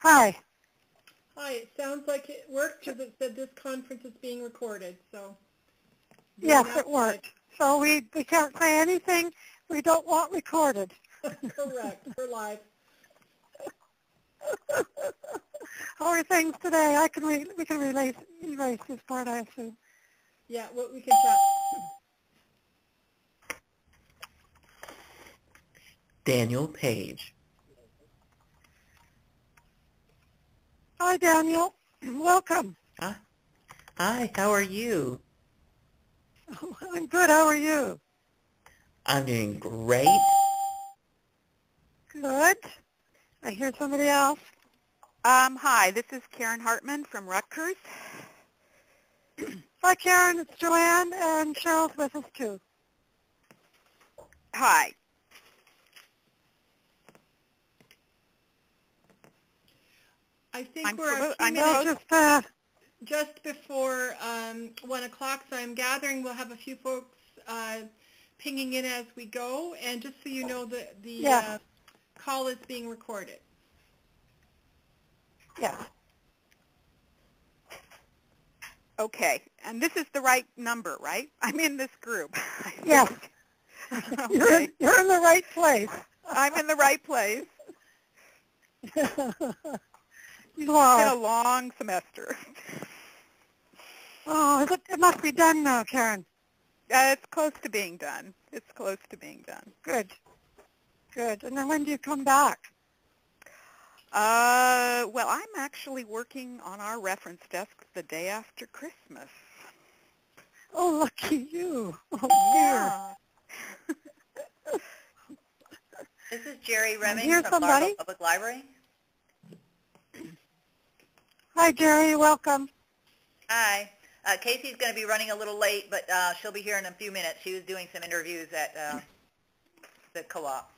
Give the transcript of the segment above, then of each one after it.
Hi. Hi, it sounds like it worked because it said this conference is being recorded, so. Yes, it worked. So we can't say anything we don't want recorded. Correct, we're live. How are things today? We can erase this part, I assume. Yeah, we can chat. Daniel Page. Hi, Daniel. Welcome. Hi, how are you? I'm good. How are you? I'm doing great. Good. I hear somebody else. Hi, this is Karen Hartman from Rutgers. Hi, Karen. It's Joanne, and Cheryl's with us, too. Hi. I think we're a few minutes just before 1 o'clock, so I'm gathering we'll have a few folks pinging in as we go, and just so you know, the call is being recorded. Yeah. Okay, and this is the right number, right? I'm in this group. Yes. Okay. You're in the right place. I'm in the right place. You are. It's been a long semester. Oh, it must be done now, Karen. It's close to being done. It's close to being done. Good. Good. And then when do you come back? Well, I'm actually working on our reference desk the day after Christmas. Oh, lucky you. Oh, yeah. This is Jerry Remming Here's from Largo Public Library. Hi, Jerry. Welcome. Hi. Casey's going to be running a little late, but she'll be here in a few minutes. She was doing some interviews at the co-op.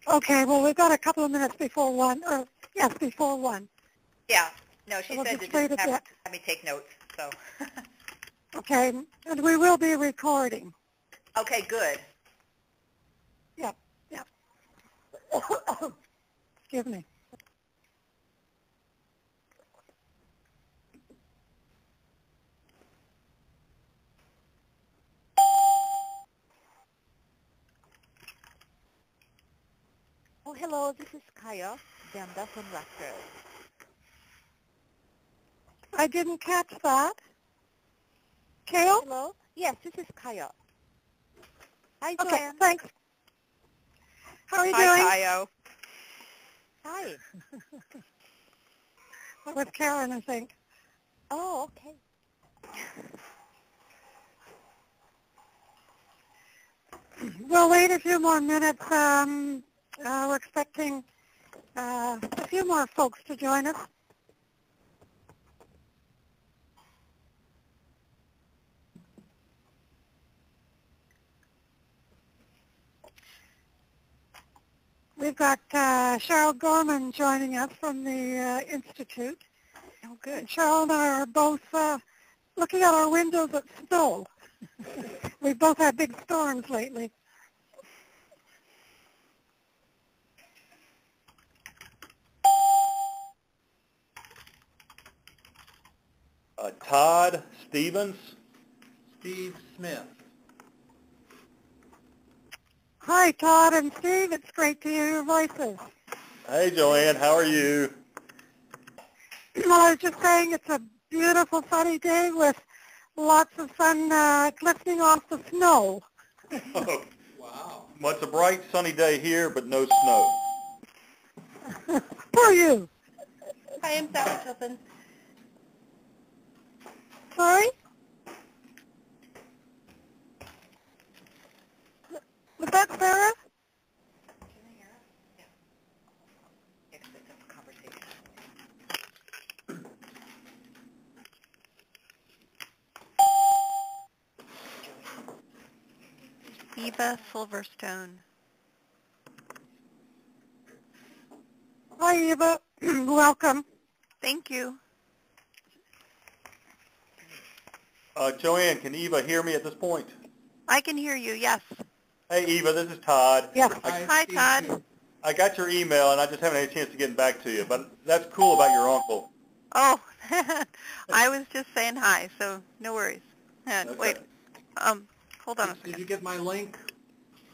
Okay, well, we've got a couple of minutes before 1, or yes, before 1. Yeah, no, she So said we'll to just have me take notes, so. Okay, and we will be recording. Okay, good. Yep, yep. Excuse me. Oh, hello, this is Kaya Danda from Rutgers. I didn't catch that. Kale? Hello? Yes, this is Kaya. Hi, Okay, Joanne. thanks. How are you Hi, doing? Kayo. Hi. With Karen, I think. Oh, okay. We'll wait a few more minutes. We're expecting a few more folks to join us. We've got Cheryl Gorman joining us from the Institute. Oh, good. And Cheryl and I are both looking out our windows at snow. We've both had big storms lately. Todd Stevens. Steve Smith. Hi, Todd and Steve. It's great to hear your voices. Hey, Joanne. How are you? Well, I was just saying it's a beautiful sunny day with lots of sun glistening off the snow. Oh, wow. Well, it's a bright sunny day here, but no snow. Who are you? Hi, I'm Sarah Chilton. Sorry? Was that Sarah? Eva Silverstone. Hi, Eva. Welcome. Thank you. Joanne, can Eva hear me at this point? I can hear you, yes. Hey, Eva, this is Todd. Yes. Hi, Todd. I got your email, and I just haven't had a chance to get back to you. But that's cool about your uncle. Oh, I was just saying hi, so no worries. Okay. Wait, hold on a second. Did you get my link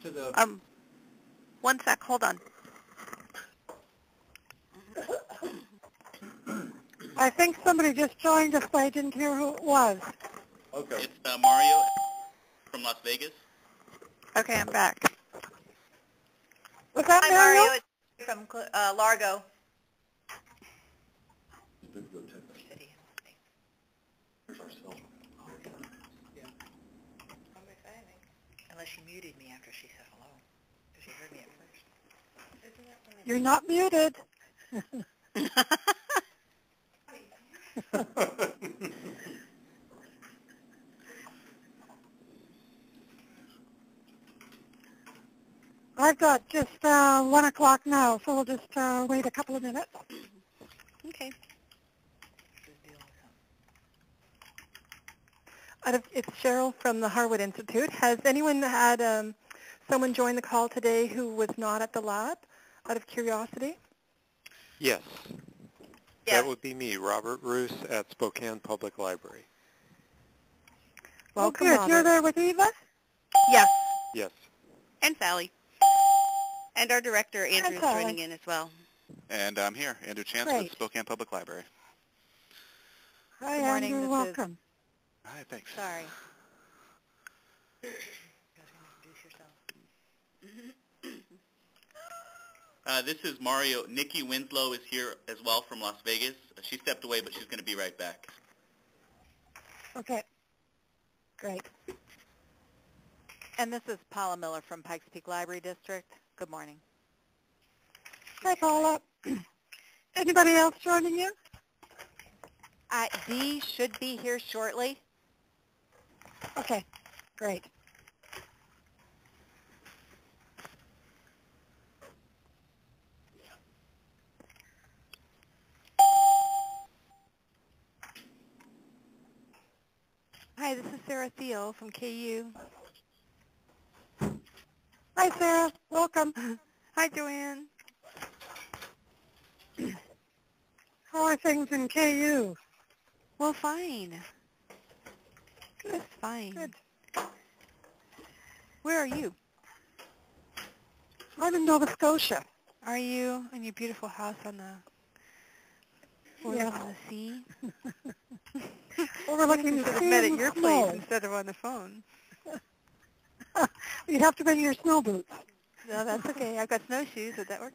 to the... One sec, hold on. I think somebody just joined us, but I didn't hear who it was. Okay. It's Mario from Las Vegas. Okay, I'm back. Was that Hi, Mario? Mario. It's from Largo. Unless she muted me after she said hello, because she heard me at first. You're not muted. I've got just 1 o'clock now, so we'll just wait a couple of minutes. Okay. It's Cheryl from the Harwood Institute. Has anyone had someone join the call today who was not at the lab, out of curiosity? Yes. Yes. That would be me, Robert Roos at Spokane Public Library. Welcome, good. Robert. You're there with Eva? Yes. Yes. And Sally. And our director, Andrew, is Sally. joining in as well. And I'm here, Andrew Chance Great. with Spokane Public Library. Hi, Good morning, Andrew. this is- Welcome. Hi, thanks. Sorry. You guys want to introduce yourself? This is Mario. Nikki Winslow is here as well from Las Vegas. She stepped away, but she's going to be right back. Okay. Great. And this is Paula Miller from Pikes Peak Library District. Good morning. Hi, Paula. Anybody else joining you? Dee should be here shortly. Okay. Great. Hi, this is Sarah Thiel from KU. Hi, Sarah. Welcome. Hi, Joanne. How are things in KU? Well, fine. Just fine. Good. Where are you? I'm in Nova Scotia. Are you in your beautiful house on the Yes. on the sea? Overlooking We the should have sea met and at your the place snow. instead of on the phone. You'd have to bring your snow boots. No, that's okay. I've got snowshoes. Would that work?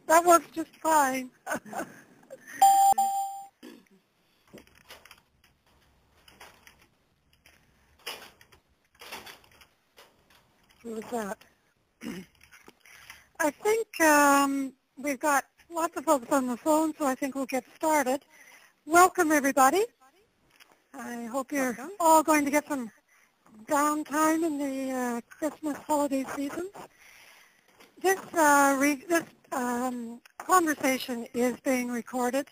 That works just fine. Who was that? I think we've got lots of folks on the phone, so I think we'll get started. Welcome, everybody. I hope you're all going to get some downtime in the Christmas holiday season. This conversation is being recorded,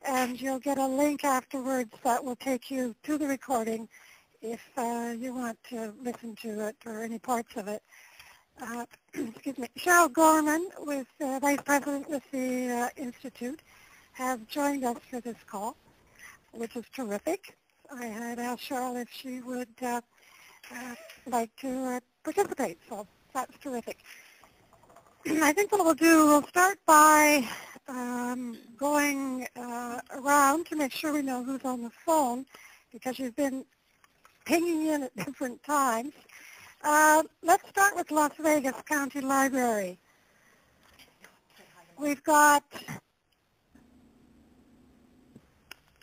and you'll get a link afterwards that will take you to the recording if you want to listen to it or any parts of it. Excuse me. Cheryl Gorman, with Vice President with the Institute, has joined us for this call, which is terrific. I had asked Cheryl if she would like to participate, so that's terrific. I think what we'll do, we'll start by going around to make sure we know who's on the phone, because you've been pinging in at different times. Let's start with Las Vegas County Library. We've got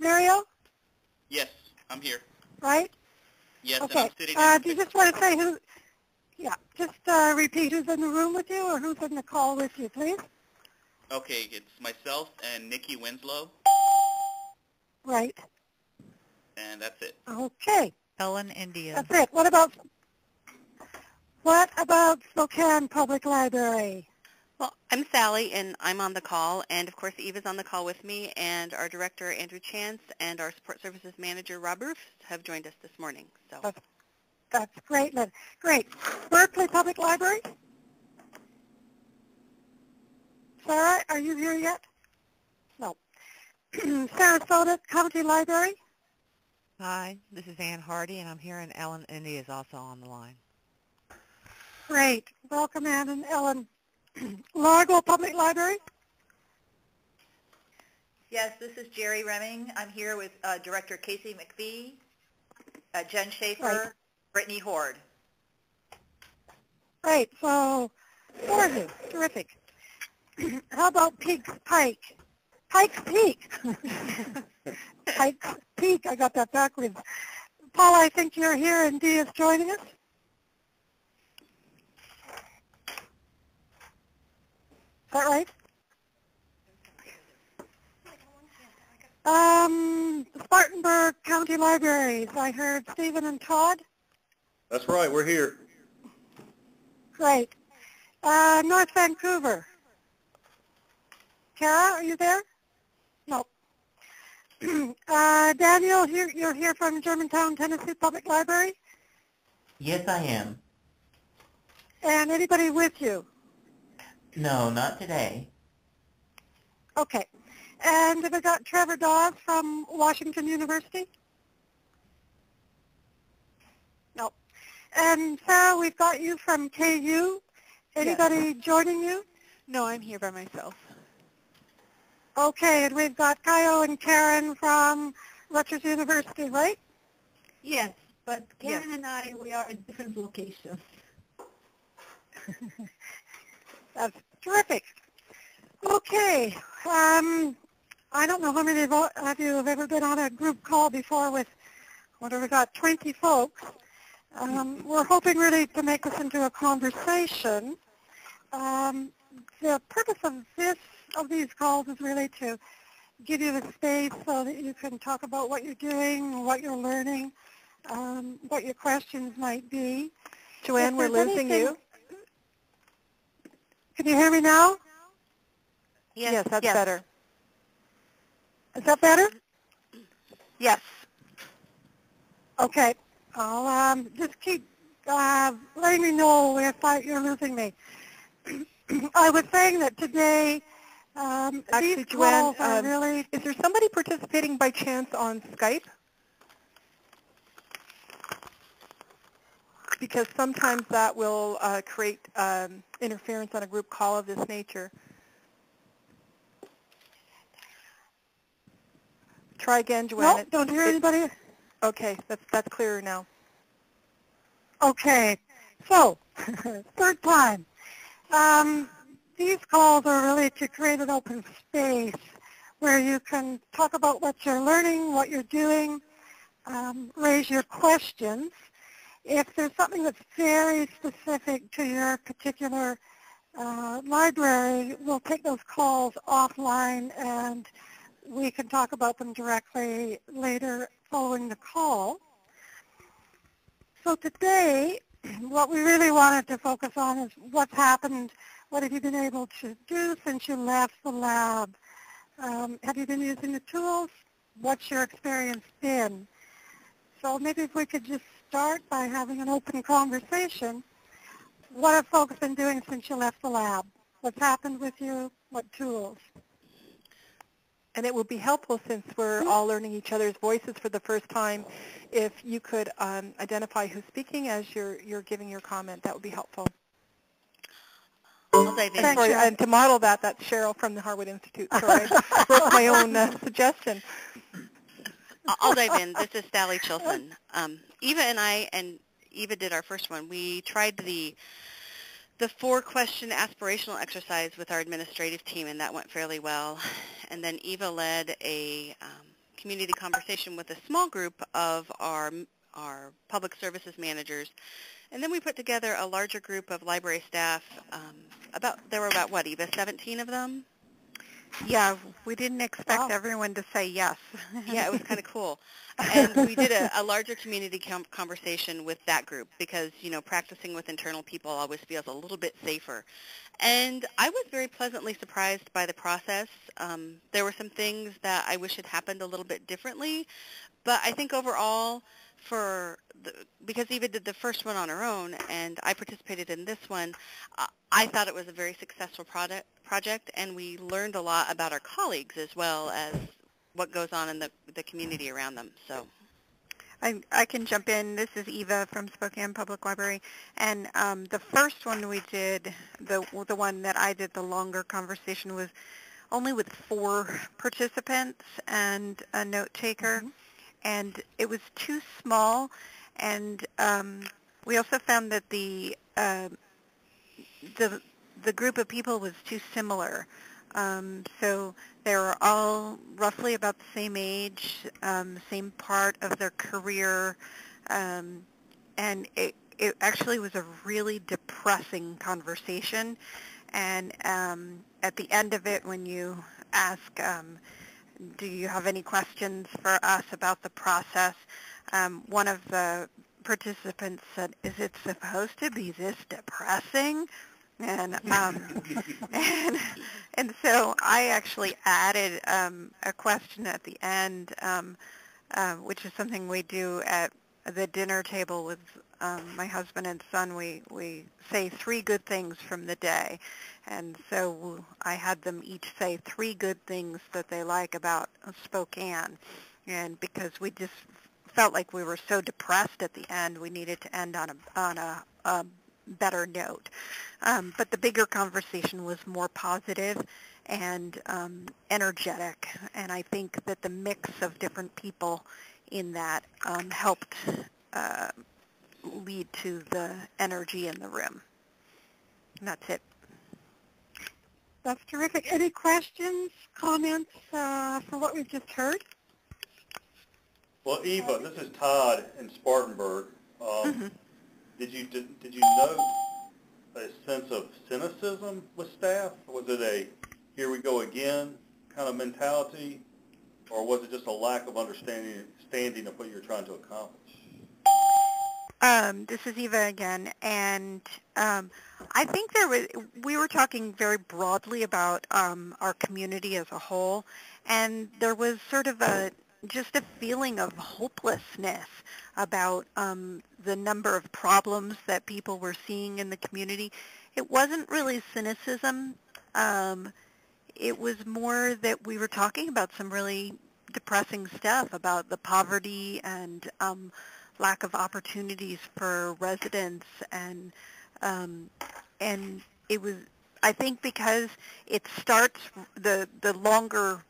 Mario, Yes, I'm here. right? Yes, and Okay. I'm sitting Do you just want to say who? Yeah, just repeat who's in the room with you or who's in the call with you, please. Okay, it's myself and Nikki Winslow, Right. and that's it. Okay. Ellen India. That's it. What about Spokane Public Library? Well, I'm Sally, and I'm on the call, and of course Eva's on the call with me, and our director, Andrew Chance, and our support services manager, Rob Roos, have joined us this morning. So That's great, Lynn. Great. Berkeley Public Library? here yet? No. Sarasota County Library? Hi, this is Ann Hardy, and I'm here, and Ellen Indy is also on the line. Great. Welcome, Ann and Ellen. Largo Public Library? Yes, this is Jerry Remming. I'm here with Director Casey McPhee, Jen Schaefer, Right. Brittany Horde. Great. So, 4 of you. Terrific. How about Pikes Peak? Pikes Peak. I got that backwards. Paula, I think you're here, and Dee is joining us. Is that right? Spartanburg County Libraries. I heard Stephen and Todd. That's right, we're here. Great. North Vancouver. Kara, are you there? No. Daniel, you're here from Germantown, Tennessee Public Library? Yes, I am. And anybody with you? No, not today. Okay. And have we got Trevor Dawes from Washington University? No. And Sarah, we've got you from KU. Anybody joining you? No, I'm here by myself. Okay, and we've got Kaio and Karen from Rutgers University, right? Yes, but Karen and I, we are at different locations. That's terrific. Okay. I don't know how many of you have ever been on a group call before with, what have we got, 20 folks. We're hoping really to make this into a conversation. The purpose of these calls is really to give you the space so that you can talk about what you're doing, what you're learning, what your questions might be. Joanne, we're losing you. Can you hear me now? Yes, that's better. Is that better? Yes. Okay. I'll just keep letting me know if you're losing me. I was saying that today Actually, these Joanne, calls are really... is there somebody participating by chance on Skype? Because sometimes that will create interference on a group call of this nature. Try again, Joanne. No, don't hear anybody. Okay, that's clearer now. Okay, so third time. These calls are really to create an open space where you can talk about what you're learning, what you're doing, raise your questions. If there's something that's very specific to your particular library, we'll take those calls offline and we can talk about them directly later following the call. So today, what we really wanted to focus on is what's happened, what have you been able to do since you left the lab? Have you been using the tools? What's your experience been? So maybe if we could just start by having an open conversation. What have folks been doing since you left the lab? What's happened with you? What tools? And it would be helpful, since we're all learning each other's voices for the first time, if you could identify who's speaking as you're giving your comment. That would be helpful. I'll dive in. And, sorry, and to model that, that's Cheryl from the Harwood Institute. Sorry, I broke my own suggestion. I'll dive in. This is Sally Chilson. Eva and I, and Eva did our first one. We tried the 4-question aspirational exercise with our administrative team, and that went fairly well. And then Eva led a community conversation with a small group of our public services managers. And then we put together a larger group of library staff. There were about, what, Eva, 17 of them? Yeah, we didn't expect everyone to say yes. Yeah, it was kind of cool. And we did a larger community conversation with that group because, practicing with internal people always feels a little bit safer. And I was very pleasantly surprised by the process. There were some things that I wish had happened a little bit differently, but I think overall because Eva did the first one on her own, and I participated in this one, I thought it was a very successful project, and we learned a lot about our colleagues as well as what goes on in the community around them. So, I can jump in. This is Eva from Spokane Public Library, and the first one we did, the one that I did, the longer conversation, was only with 4 participants and a note taker, and it was too small. And we also found that the group of people was too similar. So they were all roughly about the same age, same part of their career, and it actually was a really depressing conversation. And at the end of it, when you ask, do you have any questions for us about the process, one of the participants said, is it supposed to be this depressing? And and so I actually added a question at the end, which is something we do at the dinner table with my husband and son. We say 3 good things from the day, and so I had them each say 3 good things that they like about Spokane, and because we just felt like we were so depressed at the end, we needed to end on a better note. But the bigger conversation was more positive and energetic, and I think that the mix of different people in that helped lead to the energy in the room. And that's it. That's terrific. Any questions, comments for what we've just heard? Well, Eva, this is Todd in Spartanburg. Did you note a sense of cynicism with staff? Was it a here we go again kind of mentality, or was it just a lack of understanding of what you're trying to accomplish? This is Eva again, and I think we were talking very broadly about our community as a whole, and there was sort of just a feeling of hopelessness about the number of problems that people were seeing in the community. It wasn't really cynicism. It was more that we were talking about some really depressing stuff about the poverty and lack of opportunities for residents, and it was, I think, because it starts, the longer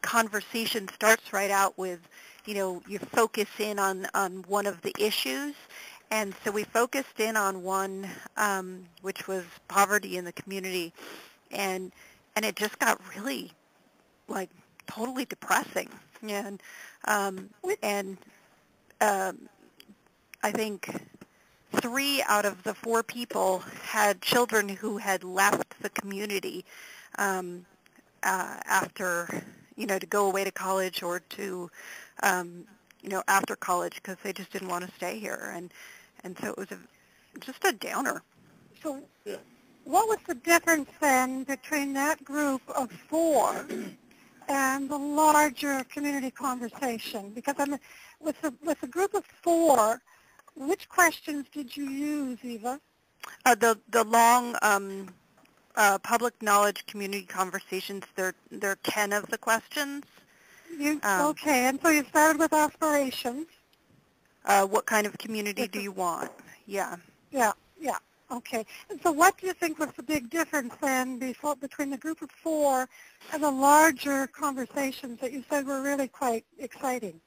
conversation starts right out with, you focus in on one of the issues, and so we focused in on one, which was poverty in the community, and it just got really, like, totally depressing, and I think 3 out of the 4 people had children who had left the community after, to go away to college or to, after college, because they just didn't want to stay here, and so it was just a downer. So what was the difference then between that group of 4 and the larger community conversation? Because with the group of 4, which questions did you use, Eva? The long public knowledge community conversations. There are 10 of the questions. Okay, and so you started with aspirations. What kind of community do you want? Yeah. Yeah. Okay. And so what do you think was the big difference then between the group of 4 and the larger conversations that you said were really quite exciting?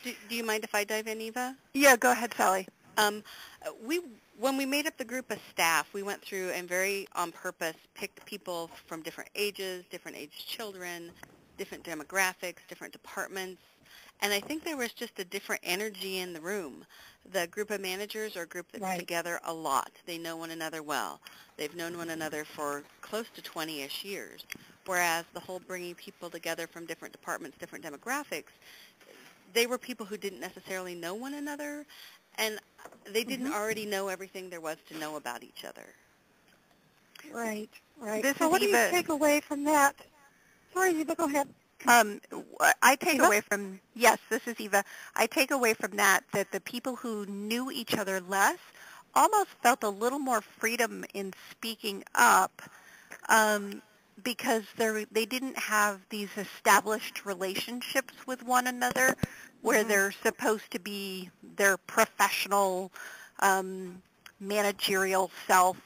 Do you mind if I dive in, Eva? Yeah, go ahead, Sally. When we made up the group of staff, we went through and very on purpose picked people from different ages, different age children, different demographics, different departments, and I think there was just a different energy in the room. The group of managers are a group that's together a lot. They know one another well. They've known one another for close to 20-ish years, whereas the whole bringing people together from different departments, different demographics, they were people who didn't necessarily know one another, and they didn't already know everything there was to know about each other. Right. So what do you take away from that? Sorry, Eva, go ahead. I take away from, yes, this is Eva. I take away from that the people who knew each other less almost felt a little more freedom in speaking up because they didn't have these established relationships with one another where they're supposed to be their professional managerial self.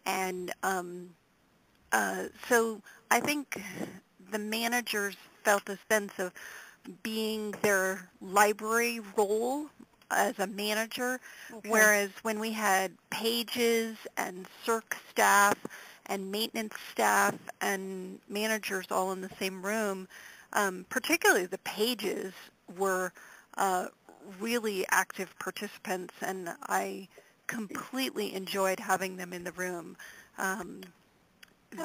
And so I think the managers felt a sense of being their library role as a manager, whereas when we had pages and circ staff and maintenance staff and managers all in the same room, particularly the pages were really active participants, and I completely enjoyed having them in the room.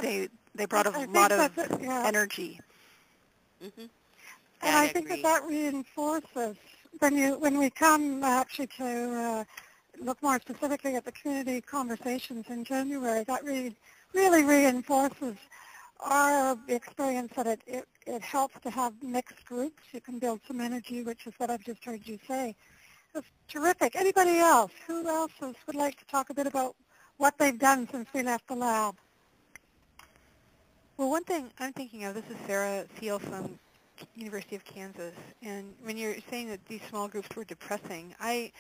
They brought a lot of energy. Mm-hmm. And I think that reinforces when we come actually to look more specifically at the community conversations in January. That really reinforces our experience that it helps to have mixed groups. You can build some energy, which is what I've just heard you say. That's terrific. Anybody else? Who else would like to talk a bit about what they've done since we left the lab? Well, one thing I'm thinking of, this is Sarah Thiel from University of Kansas, and when you're saying that these small groups were depressing, I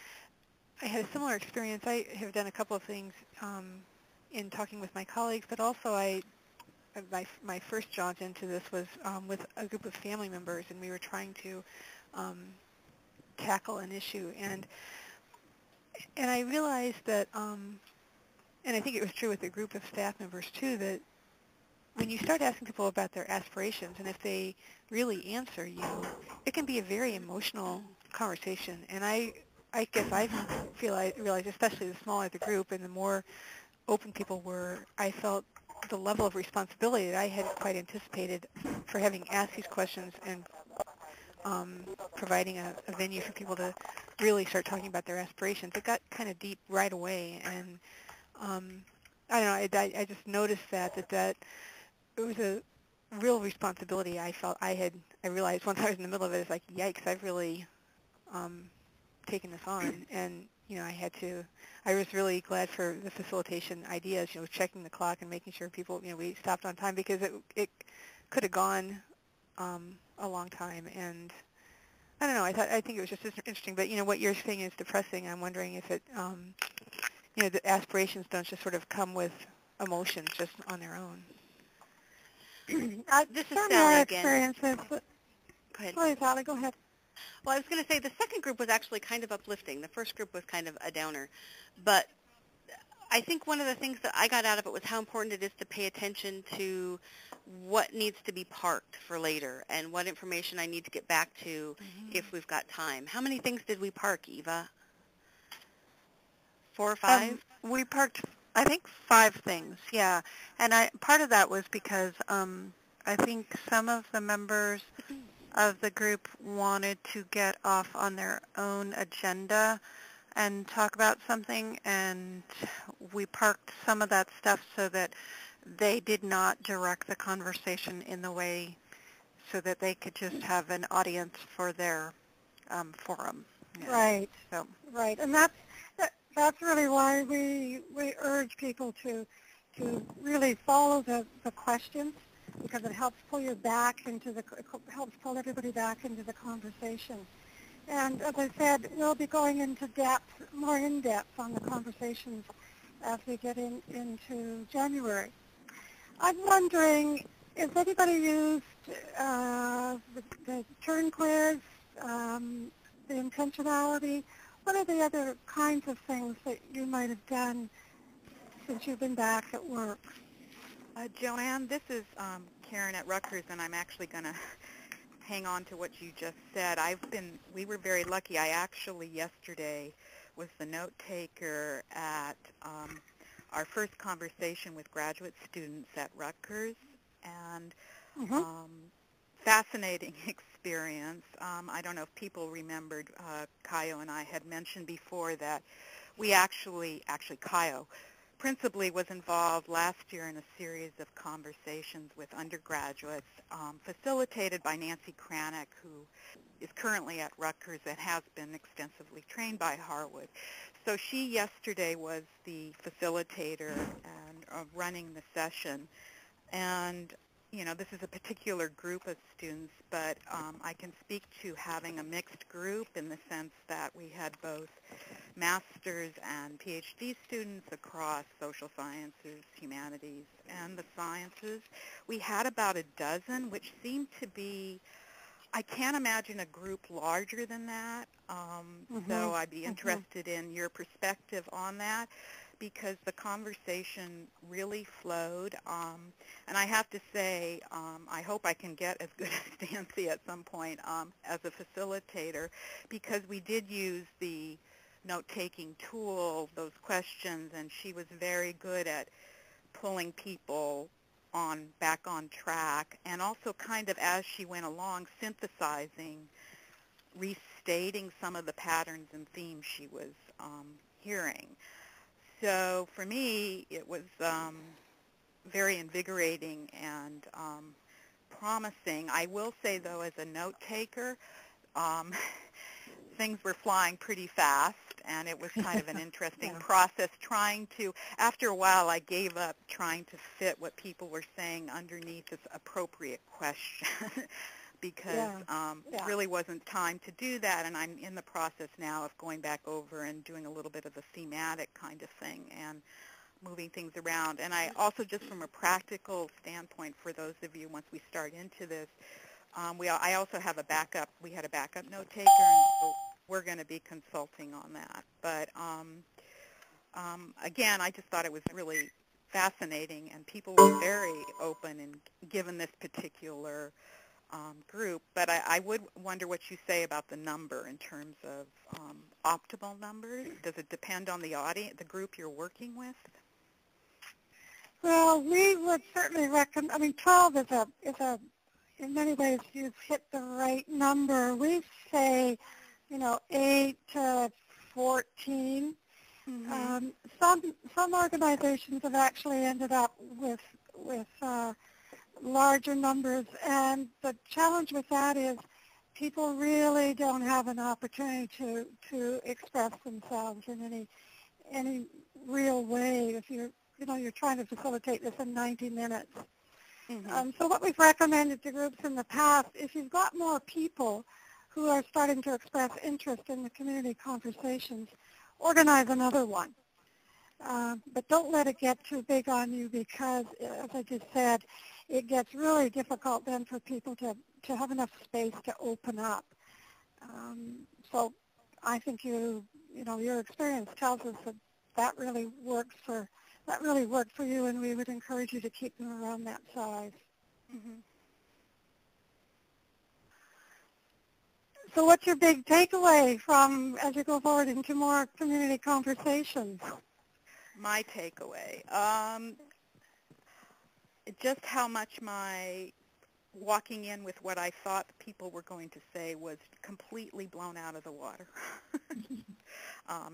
had a similar experience. I have done a couple of things in talking with my colleagues, but also my first jaunt into this was with a group of family members, and we were trying to tackle an issue, and I realized that, and I think it was true with a group of staff members too, that when you start asking people about their aspirations, and if they really answer you, it can be a very emotional conversation. And I guess I realized, especially the smaller the group and the more open people were, I felt the level of responsibility that I hadn't quite anticipated for having asked these questions and providing a venue for people to really start talking about their aspirations. It got kind of deep right away, and I don't know, I just noticed that it was a real responsibility I felt I realized once I was in the middle of it. It's like, yikes, I've really taken this on. And, I was really glad for the facilitation ideas, checking the clock and making sure people, we stopped on time, because it could have gone a long time. And I don't know, I think it was just interesting. But, what you're saying is depressing. I'm wondering if it, the aspirations don't just sort of come with emotions just on their own. This is Sally again. Go ahead. Sorry, Sally, go ahead. Well, I was going to say the second group was actually kind of uplifting. The first group was kind of a downer. But I think one of the things that I got out of it was how important it is to pay attention to what needs to be parked for later and what information I need to get back to if we've got time. How many things did we park, Eva? 4 or 5? We parked, I think, 5 things, yeah. And part of that was because I think some of the members of the group wanted to get off on their own agenda and talk about something, and we parked some of that stuff so that they did not direct the conversation in the way so that they could just have an audience for their forum. Yeah. Right. So. Right, and that's really why we urge people to really follow the questions, because it helps pull everybody back into the conversation. And as I said, we'll be going into more in depth on the conversations as we get into January. I'm wondering, has anybody used the turn quiz, the intentionality? What are the other kinds of things that you might have done since you've been back at work? Joanne, this is Karen at Rutgers, and I'm actually going to hang on to what you just said. We were very lucky. I actually yesterday was the note taker at our first conversation with graduate students at Rutgers, and fascinating experience. I don't know if people remembered, Kayo and I had mentioned before that we actually Kayo principally was involved last year in a series of conversations with undergraduates facilitated by Nancy Kranick, who is currently at Rutgers and has been extensively trained by Harwood. So she yesterday was the facilitator and running the session. And, you know, this is a particular group of students, but I can speak to having a mixed group in the sense that we had both master's and PhD students across social sciences, humanities, and the sciences. We had about a dozen, which seemed to be, I can't imagine a group larger than that, so I'd be interested in your perspective on that, because the conversation really flowed. And I have to say, I hope I can get as good as Nancy at some point as a facilitator, because we did use the note-taking tool, those questions, and she was very good at pulling people back on track, and also kind of as she went along synthesizing, restating some of the patterns and themes she was hearing. So for me, it was very invigorating and promising. I will say, though, as a note-taker, things were flying pretty fast, and it was kind of an interesting process trying to, after a while I gave up trying to fit what people were saying underneath this appropriate question because it really wasn't time to do that, and I'm in the process now of going back over and doing a little bit of the thematic kind of thing and moving things around. And I also, just from a practical standpoint, for those of you, once we start into this, I also have a backup. We had a backup note taker, and so we're going to be consulting on that. But again, I just thought it was really fascinating, and people were very open and given this particular group. But I would wonder what you say about the number in terms of optimal numbers. Does it depend on the audience, the group you're working with? Well, we would certainly recommend. I mean, 12 is a in many ways you've hit the right number. We say, 8 to 14. Some organizations have actually ended up with larger numbers, and the challenge with that is people really don't have an opportunity to express themselves in any real way if you're trying to facilitate this in 90 minutes. So what we've recommended to groups in the past, if you've got more people who are starting to express interest in the community conversations, organize another one. But don't let it get too big on you, because, as I just said, it gets really difficult then for people to have enough space to open up. So I think your experience tells us that really works for you, and we would encourage you to keep them around that size. So what's your big takeaway from as you go forward into more community conversations? My takeaway, just how much my walking in with what I thought people were going to say was completely blown out of the water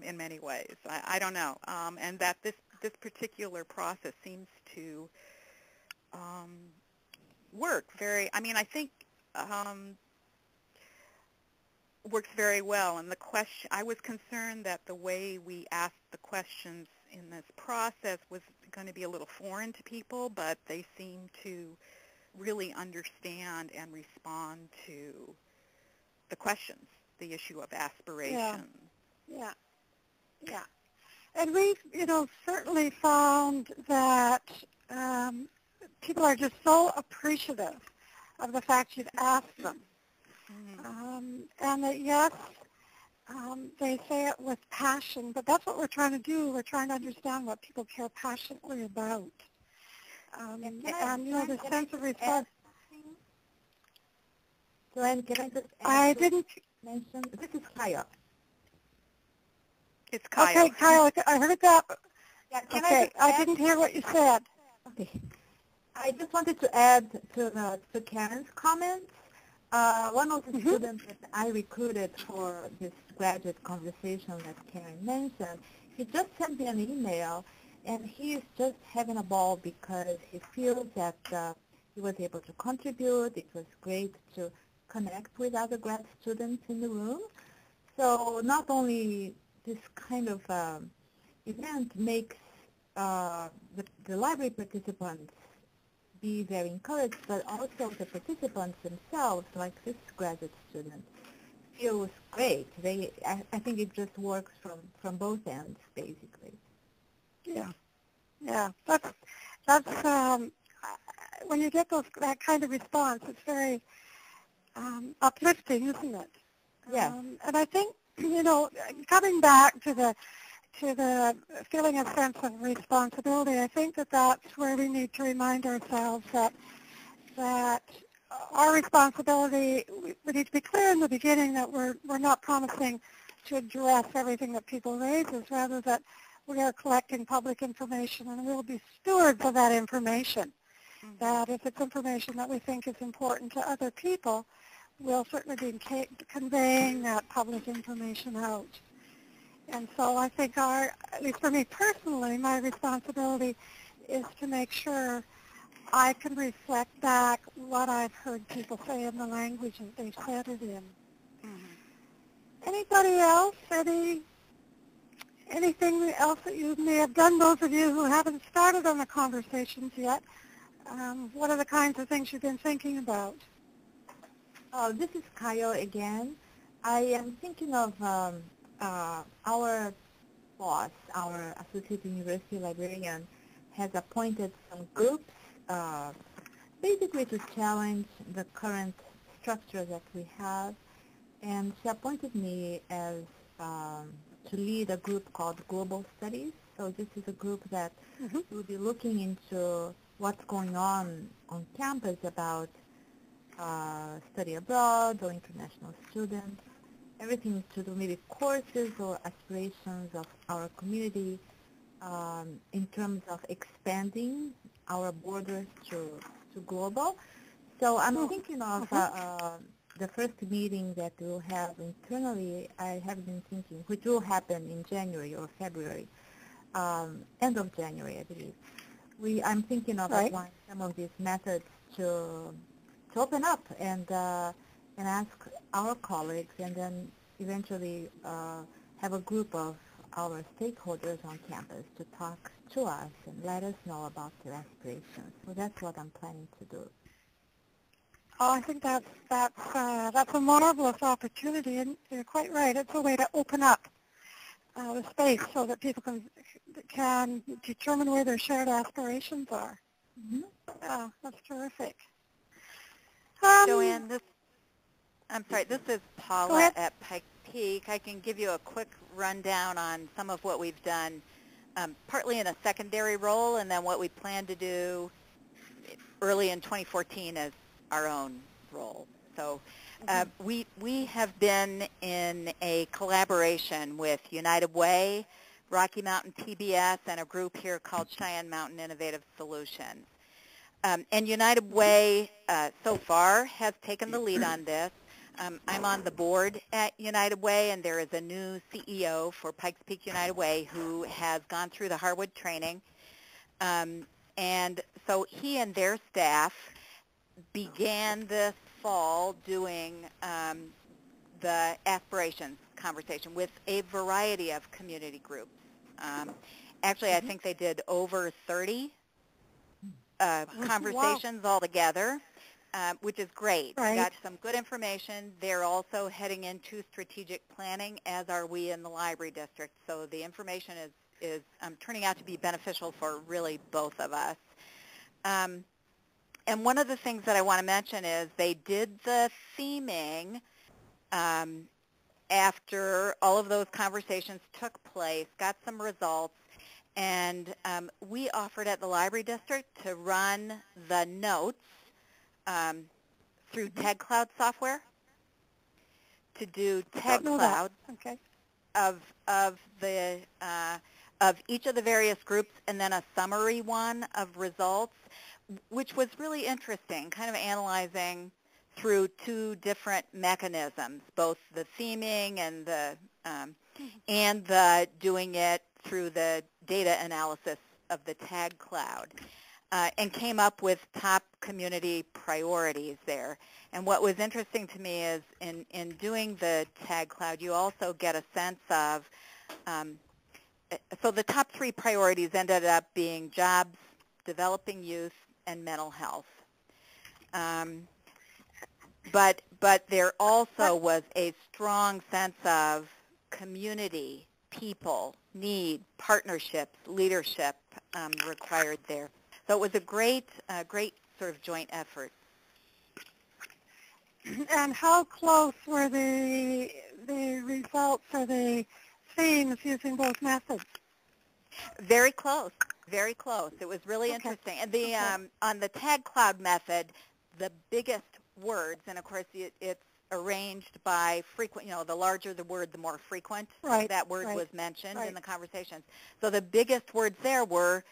in many ways. I don't know. And that this particular process seems to work I think works very well. And the question, I was concerned that the way we asked the questions in this process was going to be a little foreign to people, but they seem to really understand and respond to the questions, the issue of aspiration. Yeah. And we've, certainly found that people are just so appreciative of the fact you've asked them. And that, yes, they say it with passion, but that's what we're trying to do. We're trying to understand what people care passionately about. The sense of response. Joanne, can I just I didn't mention, this is Kaya. It's Kyle. Okay, Kyle, I heard that. Yeah, I didn't hear what you said. Okay. I just wanted to add to Karen's comments. One of the students that I recruited for this graduate conversation that Karen mentioned, he just sent me an email, and he is just having a ball because he feels that he was able to contribute. It was great to connect with other grad students in the room. So not only this kind of event makes the library participants be very encouraged, but also the participants themselves, like this graduate student, feels great. I think it just works from both ends, basically. Yeah, yeah. That's when you get that kind of response, it's very uplifting, isn't it? Yeah. And I think, coming back to the feeling a sense of responsibility, I think that's where we need to remind ourselves that our responsibility, we need to be clear in the beginning that we're not promising to address everything that people raise, rather that we are collecting public information and we'll be stewards of that information. Mm-hmm. That if it's information that we think is important to other people, we'll certainly be conveying that public information out. And so I think at least for me personally, my responsibility is to make sure I can reflect back what I've heard people say in the language that they've said it in. Mm-hmm. Anybody else? Anything else that you may have done, those of you who haven't started on the conversations yet? What are the kinds of things you've been thinking about? This is Kyle again. I am thinking of our boss, our Associate University Librarian, has appointed some groups basically to challenge the current structure that we have. And she appointed me as to lead a group called Global Studies. So this is a group that will be looking into what's going on campus about study abroad or international students, everything to do maybe courses or aspirations of our community in terms of expanding our borders to global. So I'm thinking of the first meeting that we'll have internally. I have been thinking, which will happen in January or February, end of January, I believe. I'm thinking of applying some of these methods to open up and ask our colleagues, and then eventually have a group of our stakeholders on campus to talk to us and let us know about their aspirations. So that's what I'm planning to do. Oh, I think that's a marvelous opportunity, and you're quite right. It's a way to open up the space so that people can determine where their shared aspirations are. Mm-hmm. Yeah, that's terrific. Joanne, this is Paula at Pike Peak. I can give you a quick rundown on some of what we've done, partly in a secondary role, and then what we plan to do early in 2014 as our own role. So we have been in a collaboration with United Way, Rocky Mountain PBS, and a group here called Cheyenne Mountain Innovative Solutions. And United Way so far has taken the lead on this. I'm on the board at United Way, and there is a new CEO for Pikes Peak United Way who has gone through the Harwood training. And so he and their staff began this fall doing the aspirations conversation with a variety of community groups. Actually, I think they did over 30 conversations altogether, which is great. Right. Got some good information. They're also heading into strategic planning, as are we in the library district. So the information is turning out to be beneficial for really both of us. And one of the things that I want to mention is they did the theming after all of those conversations took place, got some results, and we offered at the library district to run the notes through TagCloud software, to do TagCloud of each of the various groups, and then a summary one of results, which was really interesting, kind of analyzing through two different mechanisms, both the theming and the doing it through the data analysis of the tag cloud and came up with top community priorities there. And what was interesting to me is in doing the tag cloud, you also get a sense of, so the top 3 priorities ended up being jobs, developing youth, and mental health. But there also was a strong sense of community, people, need, partnerships, leadership required there. So it was a great sort of joint effort. And how close were the results or the themes using both methods? Very close, very close. It was really interesting. And the on the tag cloud method, the biggest words, and of course it's arranged by frequent, the larger the word, the more frequent that word was mentioned in the conversations. So the biggest words there were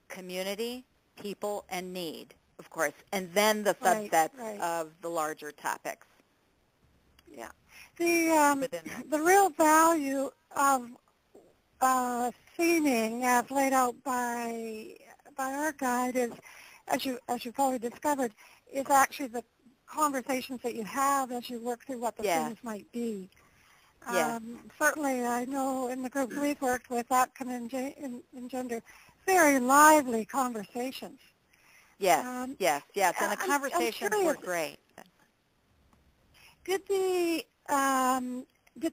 community, people, and need, of course, and then the subsets of the larger topics. Yeah. The real value of theming as laid out by our guide is, as you've already discovered, is actually the conversations that you have as you work through what the themes might be. Certainly, I know in the groups we've worked with, that can engender very lively conversations. Yes, and the conversations were great. Did the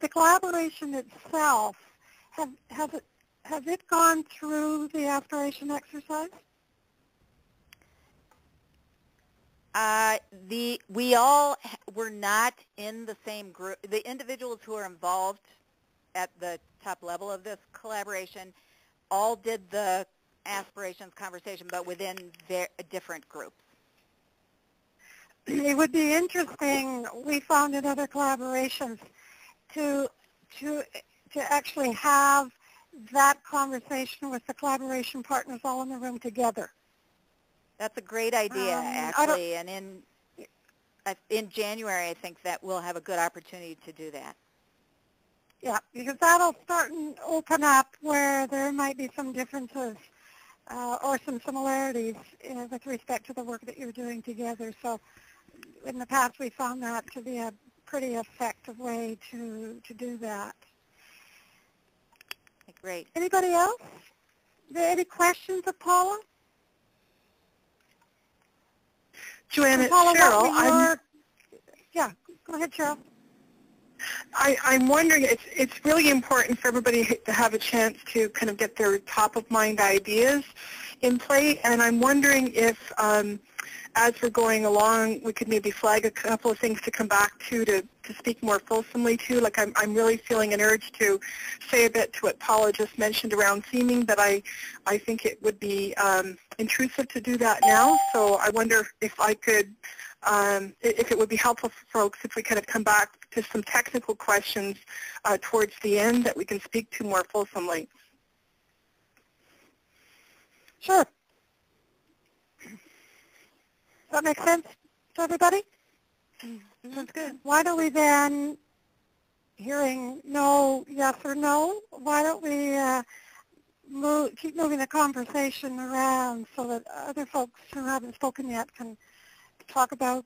collaboration itself has it gone through the aspiration exercise? We all were not in the same group. The individuals who are involved at the top level of this collaboration all did the aspirations conversation, but within different groups. It would be interesting, we found in other collaborations, to actually have that conversation with the collaboration partners all in the room together. That's a great idea, actually, and in January, I think that we'll have a good opportunity to do that. Yeah, because that'll start and open up where there might be some differences or some similarities with respect to the work that you're doing together. So in the past, we found that to be a pretty effective way to do that. Great. Anybody else? Any questions of Paula? Joanne, it's Paula, Cheryl. Yeah, go ahead, Cheryl. I'm wondering, it's really important for everybody to have a chance to kind of get their top-of-mind ideas in play, and I'm wondering if, as we're going along, we could maybe flag a couple of things to come back to speak more fulsomely to. Like I'm really feeling an urge to say a bit to what Paula just mentioned around theming, but I think it would be intrusive to do that now, so I wonder if I could, if it would be helpful for folks if we kind of come back to some technical questions towards the end that we can speak to more fulsomely. Sure. Does that make sense to everybody? Sounds good. Why don't we then, hearing no, yes or no, why don't we keep moving the conversation around so that other folks who haven't spoken yet can talk about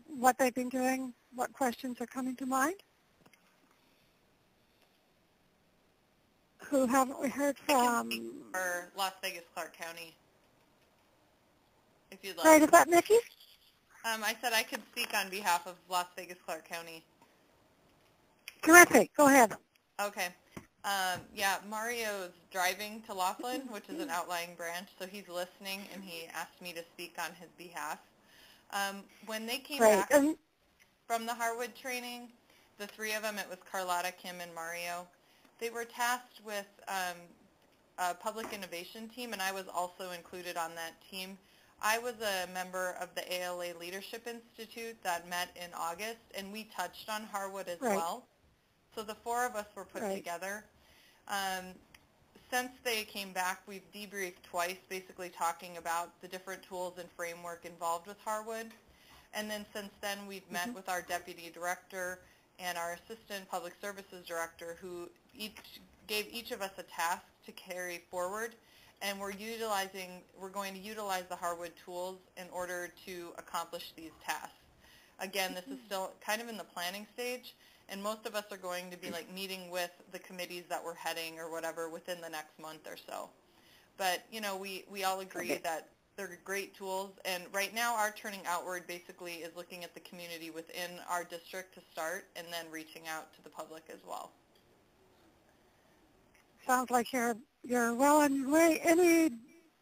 what they've been doing, what questions are coming to mind? Who haven't we heard from? Or Las Vegas, Clark County, if you'd like. Right, is that Nikki? I said I could speak on behalf of Las Vegas, Clark County. Terrific. Go ahead. Okay. Yeah, Mario's driving to Laughlin, which is an outlying branch, so he's listening, and he asked me to speak on his behalf. When they came back from the Harwood training, the three of them, it was Carlotta, Kim, and Mario, they were tasked with a public innovation team, and I was also included on that team. I was a member of the ALA Leadership Institute that met in August, and we touched on Harwood as well. So the four of us were put together. Since they came back, we've debriefed twice, basically talking about the different tools and framework involved with Harwood. And then since then, we've met with our deputy director and our assistant public services director, who gave each of us a task to carry forward. and we're going to utilize the Harwood tools in order to accomplish these tasks. Again, this is still kind of in the planning stage, and most of us are going to be like meeting with the committees that we're heading or whatever within the next month or so. But, you know, we all agree that they're great tools, and right now our turning outward basically is looking at the community within our district to start and then reaching out to the public as well. Sounds like you're well on your way. Any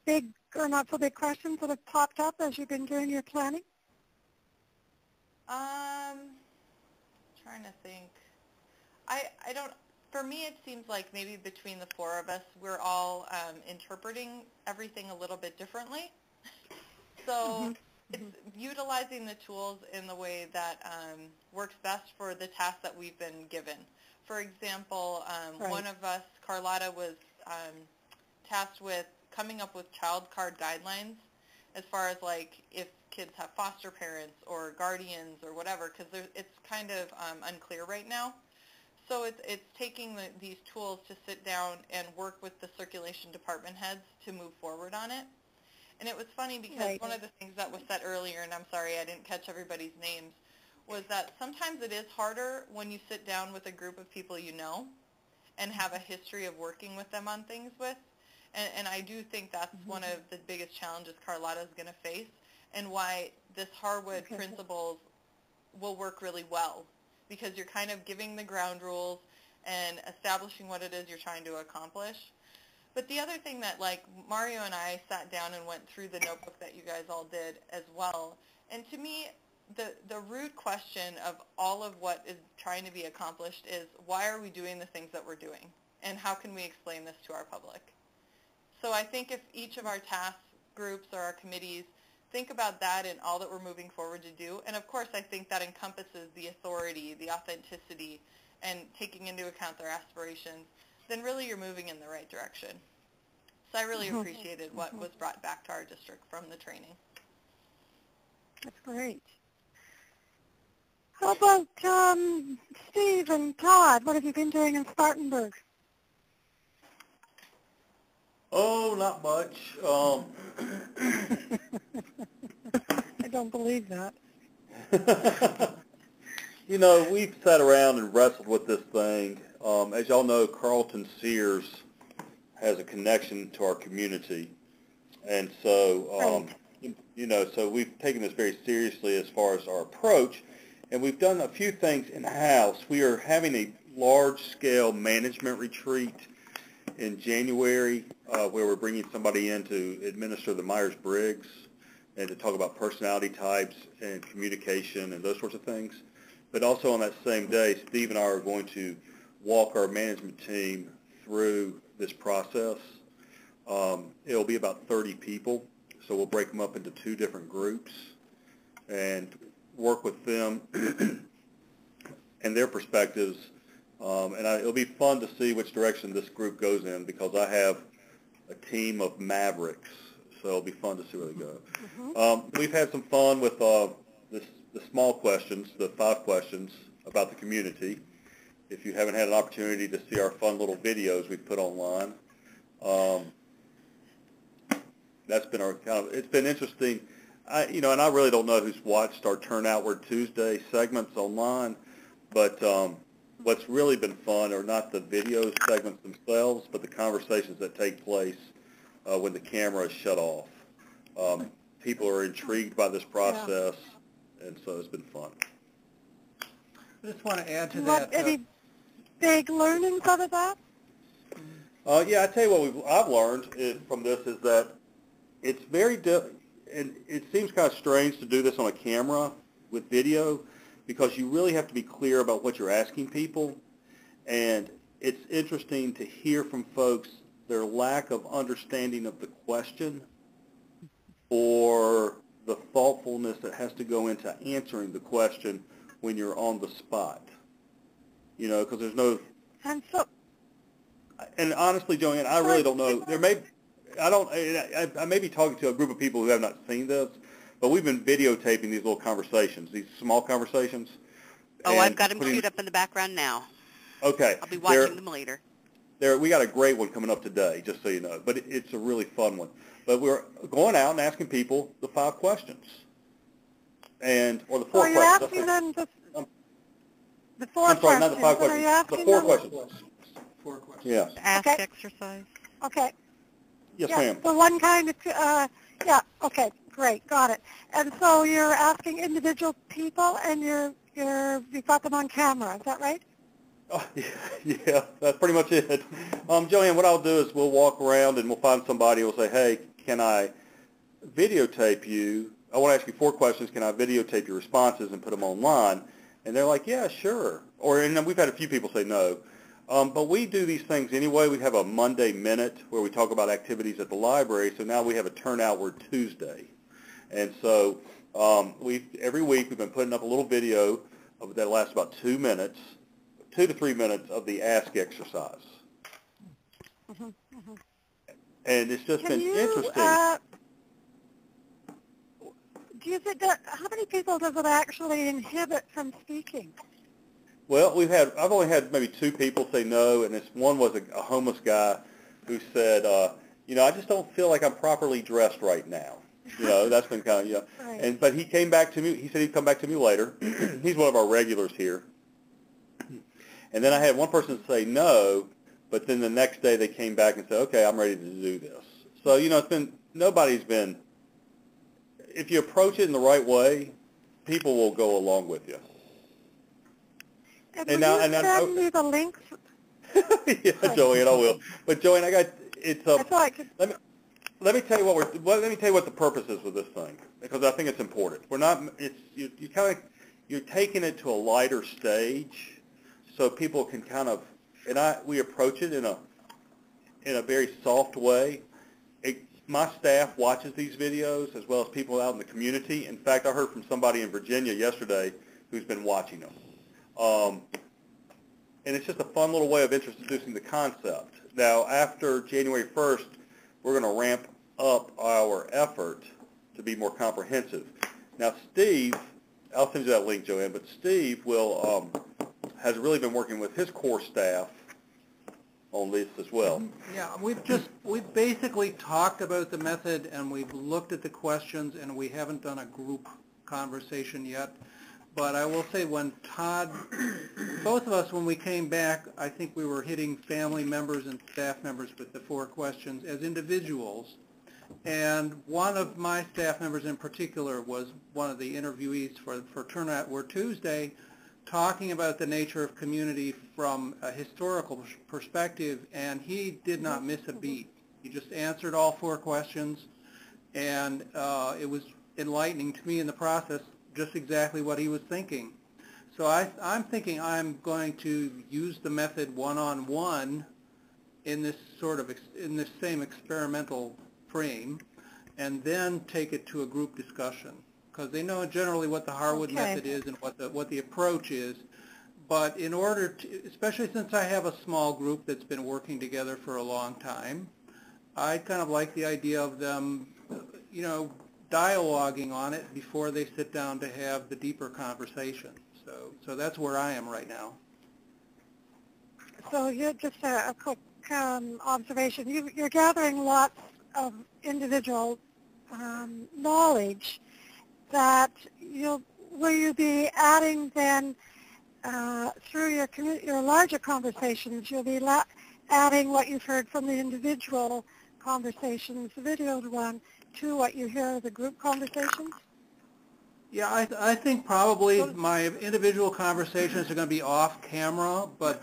big or not so big questions that have popped up as you've been doing your planning? Trying to think. I don't, for me it seems like maybe between the four of us we're all interpreting everything a little bit differently. So it's utilizing the tools in the way that works best for the tasks that we've been given. For example, one of us, Carlotta, was tasked with coming up with child card guidelines as far as like if kids have foster parents or guardians or whatever, because it's kind of unclear right now. So it's taking these tools to sit down and work with the circulation department heads to move forward on it. And it was funny because one of the things that was said earlier, and I'm sorry I didn't catch everybody's names, was that sometimes it is harder when you sit down with a group of people you know and have a history of working with them on things with. And I do think that's one of the biggest challenges Carlotta is going to face, and why this Harwood principles will work really well, because you're kind of giving the ground rules and establishing what it is you're trying to accomplish. But the other thing that, like, Mario and I sat down and went through the notebook that you guys all did as well, and to me, the root question of all of what is trying to be accomplished is, why are we doing the things that we're doing, and how can we explain this to our public? So I think if each of our task groups or our committees think about that and all that we're moving forward to do, and of course I think that encompasses the authority, the authenticity, and taking into account their aspirations, then really you're moving in the right direction. So I really appreciated what was brought back to our district from the training. That's great. How about Steve and Todd? What have you been doing in Spartanburg? Oh, not much. I don't believe that. You know, we've sat around and wrestled with this thing. As y'all know, Carlton Sears has a connection to our community. And so, you know, so we've taken this very seriously as far as our approach. And we've done a few things in-house. We are having a large-scale management retreat in January where we're bringing somebody in to administer the Myers-Briggs and to talk about personality types and communication and those sorts of things. But also on that same day, Steve and I are going to walk our management team through this process. It'll be about 30 people, so we'll break them up into 2 different groups and work with them and their perspectives. It'll be fun to see which direction this group goes in, because I have a team of mavericks, so it'll be fun to see where they go. We've had some fun with the small questions, the 5 questions about the community. If you haven't had an opportunity to see our fun little videos we've put online, that's been our it's been interesting. You know, and I really don't know who's watched our Turn Outward Tuesday segments online, but what's really been fun are not the video segments themselves, but the conversations that take place when the camera is shut off. People are intrigued by this process, and so it's been fun. I just want to add to that. Any big learnings out of that? Yeah, I tell you what I've learned from this is that it's very and it seems kind of strange to do this on a camera with video, because you really have to be clear about what you're asking people. And it's interesting to hear from folks their lack of understanding of the question or the thoughtfulness that has to go into answering the question when you're on the spot. You know, because there's no... And honestly, Joanne, I really don't know. I may be talking to a group of people who have not seen this, but we've been videotaping these little conversations, these small conversations. Oh, I've got them queued up in the background now. Okay. I'll be watching them later. we got a great one coming up today, just so you know. But it's a really fun one. But we're going out and asking people the 5 questions, or the 4 questions. Are you asking them the 4 I'm sorry, questions? not the 5 questions. The 4 questions. 4 questions. Yeah. Ask exercise. Okay. Yes, ma'am. The one kind of, okay, great, got it. And so you're asking individual people, and you've got them on camera, is that right? Oh, yeah, that's pretty much it. Joanne, what I'll do is we'll walk around and we'll find somebody who will say, hey, can I videotape you? I want to ask you 4 questions. Can I videotape your responses and put them online? And they're like, yeah, sure. And we've had a few people say no. But we do these things anyway. We have a Monday Minute where we talk about activities at the library. So now we have a turnout word Tuesday. And so every week we've been putting up a little video that lasts about 2 minutes. 2 to 3 minutes of the ask exercise. And it's just been interesting. Do you think how many people does it actually inhibit from speaking? Well, I've only had maybe 2 people say no, and one was a homeless guy who said, I just don't feel like I'm properly dressed right now. That's been kind of, Right. But he came back to me. He said he'd come back to me later. He's one of our regulars here. And then I had one person say no, but then the next day they came back and said, okay, I'm ready to do this. So, nobody's been, if you approach it in the right way, people will go along with you. And send me the links? Yeah, Joanne, I will. But Joanne, let me tell you what the purpose is with this thing, because I think it's important. You're taking it to a lighter stage, so people can we approach it in a very soft way. My staff watches these videos as well as people out in the community. In fact, I heard from somebody in Virginia yesterday who's been watching them. And it's just a fun little way of introducing the concept. Now, after January 1st, we're going to ramp up our effort to be more comprehensive. Now, Steve, I'll send you that link, Joanne, but Steve has really been working with his core staff on this as well. Yeah, we've basically talked about the method, and we've looked at the questions, and we haven't done a group conversation yet. But I will say when both of us, when we came back, I think we were hitting family members and staff members with the 4 questions as individuals. And one of my staff members in particular was one of the interviewees for Turnout Word Tuesday, talking about the nature of community from a historical perspective, and he did not miss a beat. He just answered all 4 questions, and it was enlightening to me in the process, just exactly what he was thinking. So I'm thinking I'm going to use the method one-on-one in this same experimental frame, and then take it to a group discussion, because they know generally what the Harwood method is and what the approach is. But in order to, especially since I have a small group that's been working together for a long time, I kind of like the idea of them, dialoguing on it before they sit down to have the deeper conversation. So that's where I am right now. So just a quick observation. You're gathering lots of individual knowledge that will you be adding then through your larger conversations? You'll be adding what you've heard from the individual conversations, the videoed one, to what you hear of the group conversations? Yeah, I think probably my individual conversations are going to be off camera, but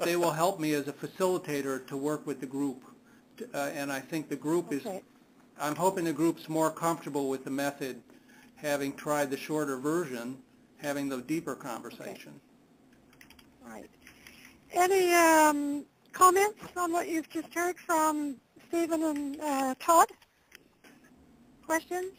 they will help me as a facilitator to work with the group. And I think the group I'm hoping the group's more comfortable with the method, having tried the shorter version, having the deeper conversation. Right. Any comments on what you've just heard from Stephen and Todd? Questions?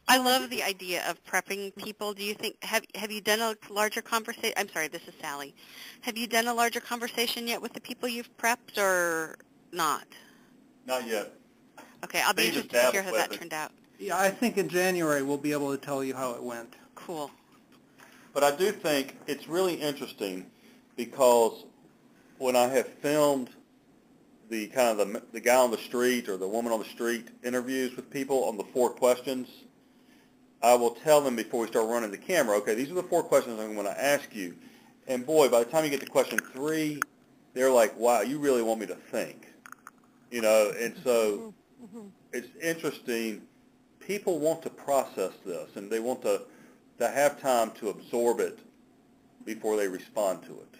I love the idea of prepping people. Do you think, have you done a larger conversation? I'm sorry, this is Sally. Have you done a larger conversation yet with the people you've prepped, or not? Not yet. Okay, I'll be interested to hear how that turned out. Yeah, I think in January we'll be able to tell you how it went. Cool. But I do think it's really interesting because when I have filmed the kind of the guy on the street or the woman on the street interviews with people on the 4 questions, I will tell them before we start running the camera, okay, these are the 4 questions I'm going to ask you. And boy, by the time you get to question 3, they're like, wow, you really want me to think. You know, and so it's interesting. People want to process this, and they want to have time to absorb it before they respond to it.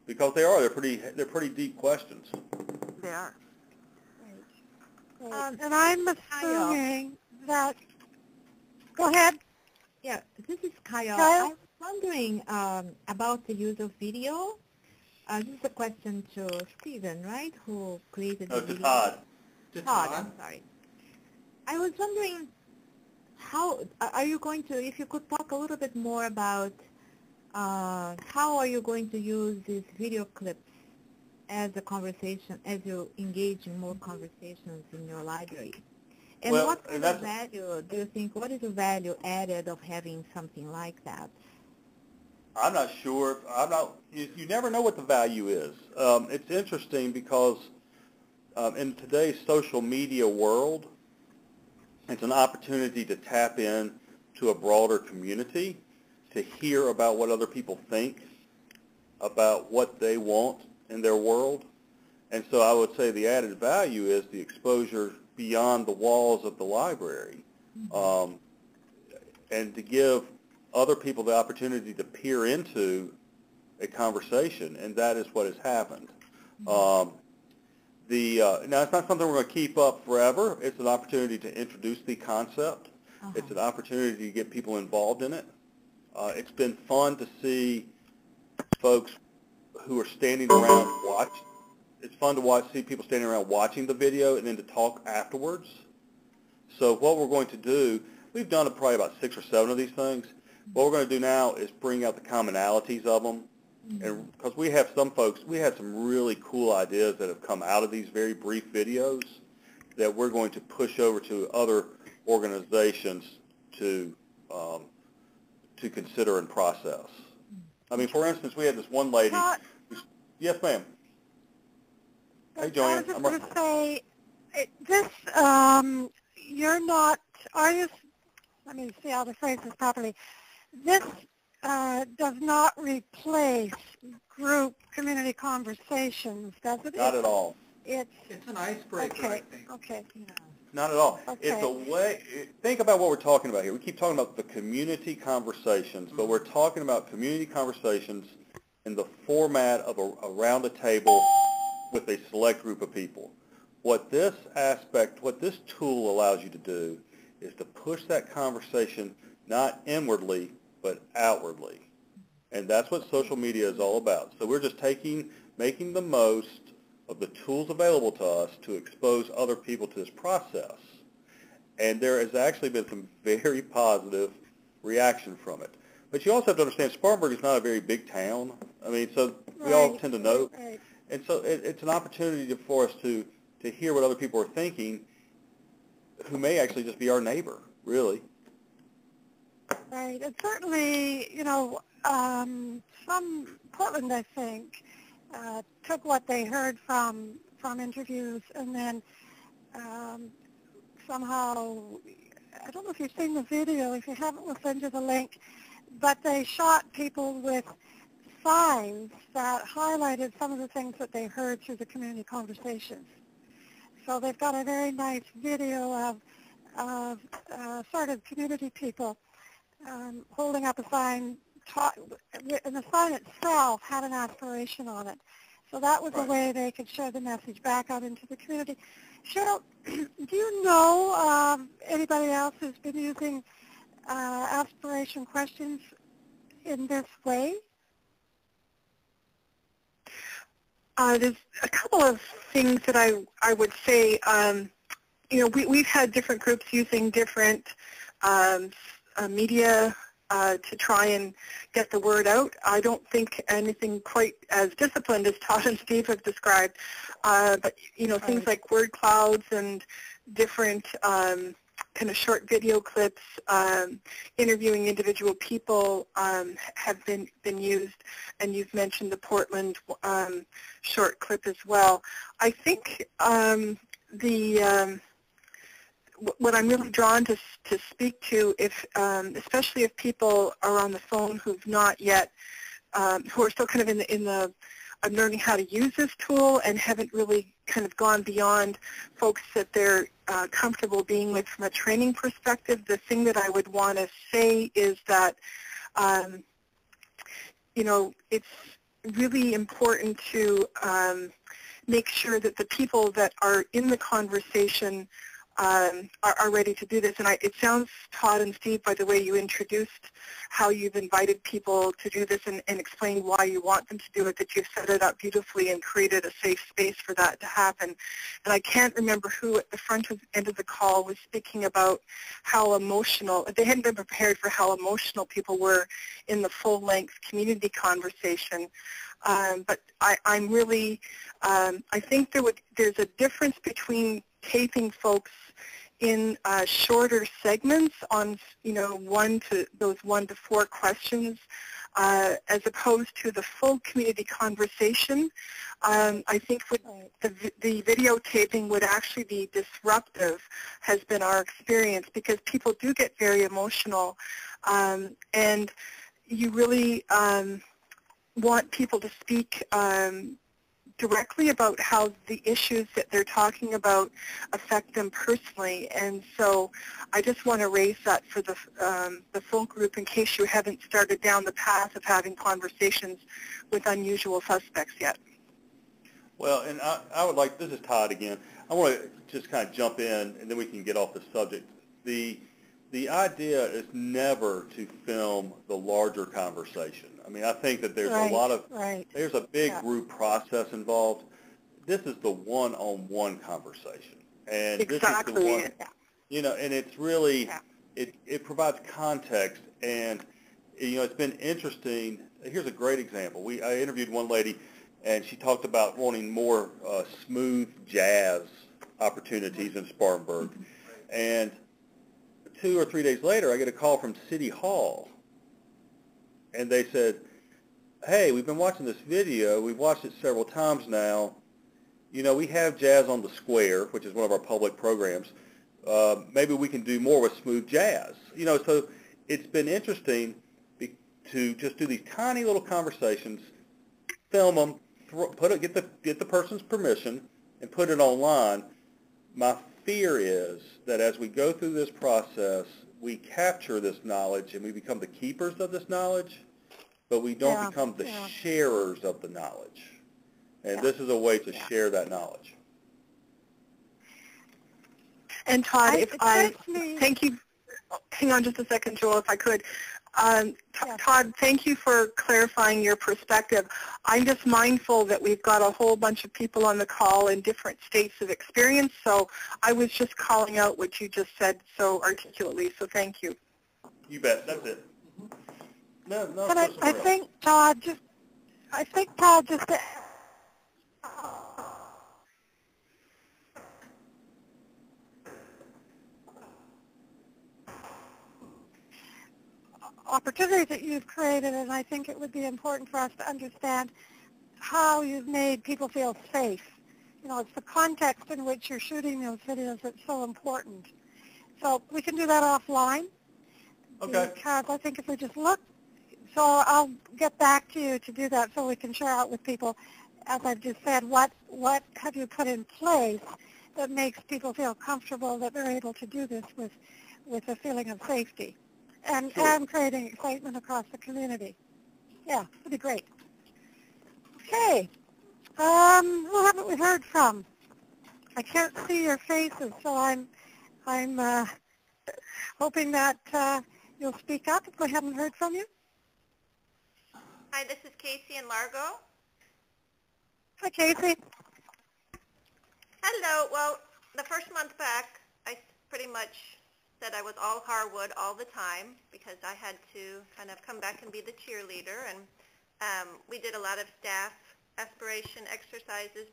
Because they're pretty deep questions. They are. Right. And I'm assuming that, go ahead. Yeah, this is Kyle. Kyle? I was wondering about the use of video. This is a question to Stephen, right, who created the video? Todd. Todd, I'm sorry. I was wondering how are you going to, if you could talk a little bit more about how are you going to use these video clips as a conversation, as you engage in more conversations in your library? And what kind of value do you think, what is the value added of having something like that? I'm not sure. You never know what the value is. It's interesting because in today's social media world, it's an opportunity to tap in to a broader community, to hear about what other people think, about what they want in their world. And so I would say the added value is the exposure beyond the walls of the library, and to give other people the opportunity to peer into a conversation, and that is what has happened. Now, it's not something we're going to keep up forever. It's an opportunity to introduce the concept. It's an opportunity to get people involved in it. It's been fun to see folks who are standing around watch. It's fun to see people standing around watching the video and then to talk afterwards. So what we're going to do, we've done probably about 6 or 7 of these things. What we're going to do now is bring out the commonalities of them. And because we have some folks, we had some really cool ideas that have come out of these very brief videos that we're going to push over to other organizations to consider and process. I mean, for instance, we had this one lady. Yes, ma'am. Hey, Joanne. I was just going to say, this, you're not, are you, let me see how to phrase this properly. This does not replace group community conversations, does it? Not at all. It's an icebreaker, I think. Okay. Not at all. Okay. It's a way, think about what we're talking about here. We keep talking about the community conversations, but we're talking about community conversations in the format of around the table with a select group of people. What this tool allows you to do is to push that conversation not inwardly, but outwardly. And that's what social media is all about. So we're just making the most of the tools available to us to expose other people to this process. And there has actually been some very positive reaction from it. But you also have to understand Spartanburg is not a very big town. I mean, so we all tend to know. Right. And so it's an opportunity for us to hear what other people are thinking who may actually just be our neighbor, really. Right. And certainly, you know, some Portland, I think, took what they heard from interviews and then somehow, I don't know if you've seen the video. If you haven't, we'll send you the link. But they shot people with signs that highlighted some of the things that they heard through the community conversations. So they've got a very nice video of sort of community people holding up a sign, and the sign itself had an aspiration on it. So that was a way they could share the message back out into the community. Cheryl, do you know anybody else who's been using aspiration questions in this way? There's a couple of things that I would say. You know, we've had different groups using different media to try and get the word out. I don't think anything quite as disciplined as Todd and Steve have described, but you know, things like word clouds and different kind of short video clips, interviewing individual people have been used, and you've mentioned the Portland short clip as well. I think what I'm really drawn to speak to, if especially if people are on the phone who've not yet, who are still kind of in the learning how to use this tool and haven't really kind of gone beyond folks that they're comfortable being with from a training perspective. The thing that I would want to say is that, you know, it's really important to make sure that the people that are in the conversation are ready to do this. And it sounds, Todd and Steve, by the way you introduced how you've invited people to do this and explained why you want them to do it, that you've set it up beautifully and created a safe space for that to happen. And I can't remember who at the end of the call was speaking about how emotional, they hadn't been prepared for how emotional people were in the full-length community conversation. But I'm really, I think there's a difference between taping folks in shorter segments on, you know, 1 to 4 questions, as opposed to the full community conversation. I think the videotaping would actually be disruptive, has been our experience, because people do get very emotional, and you really want people to speak directly about how the issues that they're talking about affect them personally. And so I just want to raise that for the full group in case you haven't started down the path of having conversations with unusual suspects yet. Well, and I would like, this is Todd again, I want to just kind of jump in and then we can get off the subject. The idea is never to film the larger conversation. I mean, I think that there's a lot of, there's a big group process involved. This is the one-on-one conversation. And this is the one, you know, and it's really, it provides context. And, you know, it's been interesting. Here's a great example. I interviewed one lady, and she talked about wanting more smooth jazz opportunities in Spartanburg. And 2 or 3 days later, I get a call from City Hall. And they said, hey, we've been watching this video. We've watched it several times now. You know, we have Jazz on the Square, which is one of our public programs. Maybe we can do more with smooth jazz. You know, so it's been interesting to just do these tiny little conversations, film them, get the person's permission, and put it online. My fear is that as we go through this process, we capture this knowledge and we become the keepers of this knowledge, but we don't become the sharers of the knowledge. And this is a way to share that knowledge. And Todd, thank you. Hang on just a second, Joel, if I could. Todd, thank you for clarifying your perspective. I'm just mindful that we've got a whole bunch of people on the call in different states of experience, so I was just calling out what you just said so articulately, so thank you. You bet. That's it. No, but I think Todd just opportunities that you've created, and I think it would be important for us to understand how you've made people feel safe. You know, it's the context in which you're shooting those videos that's so important. So we can do that offline. Okay. Because I think if we just look, so I'll get back to you to do that so we can share out with people, as I've just said, what have you put in place that makes people feel comfortable that they're able to do this with a feeling of safety. And creating excitement across the community. Yeah, that'd be great. Okay, who haven't we heard from? I can't see your faces, so I'm hoping that you'll speak up if we haven't heard from you. Hi, this is Casey in Largo. Hi, Casey. Hello. Well, the first month back, I pretty much said I was all Harwood all the time because I had to kind of come back and be the cheerleader, and we did a lot of staff aspiration exercises,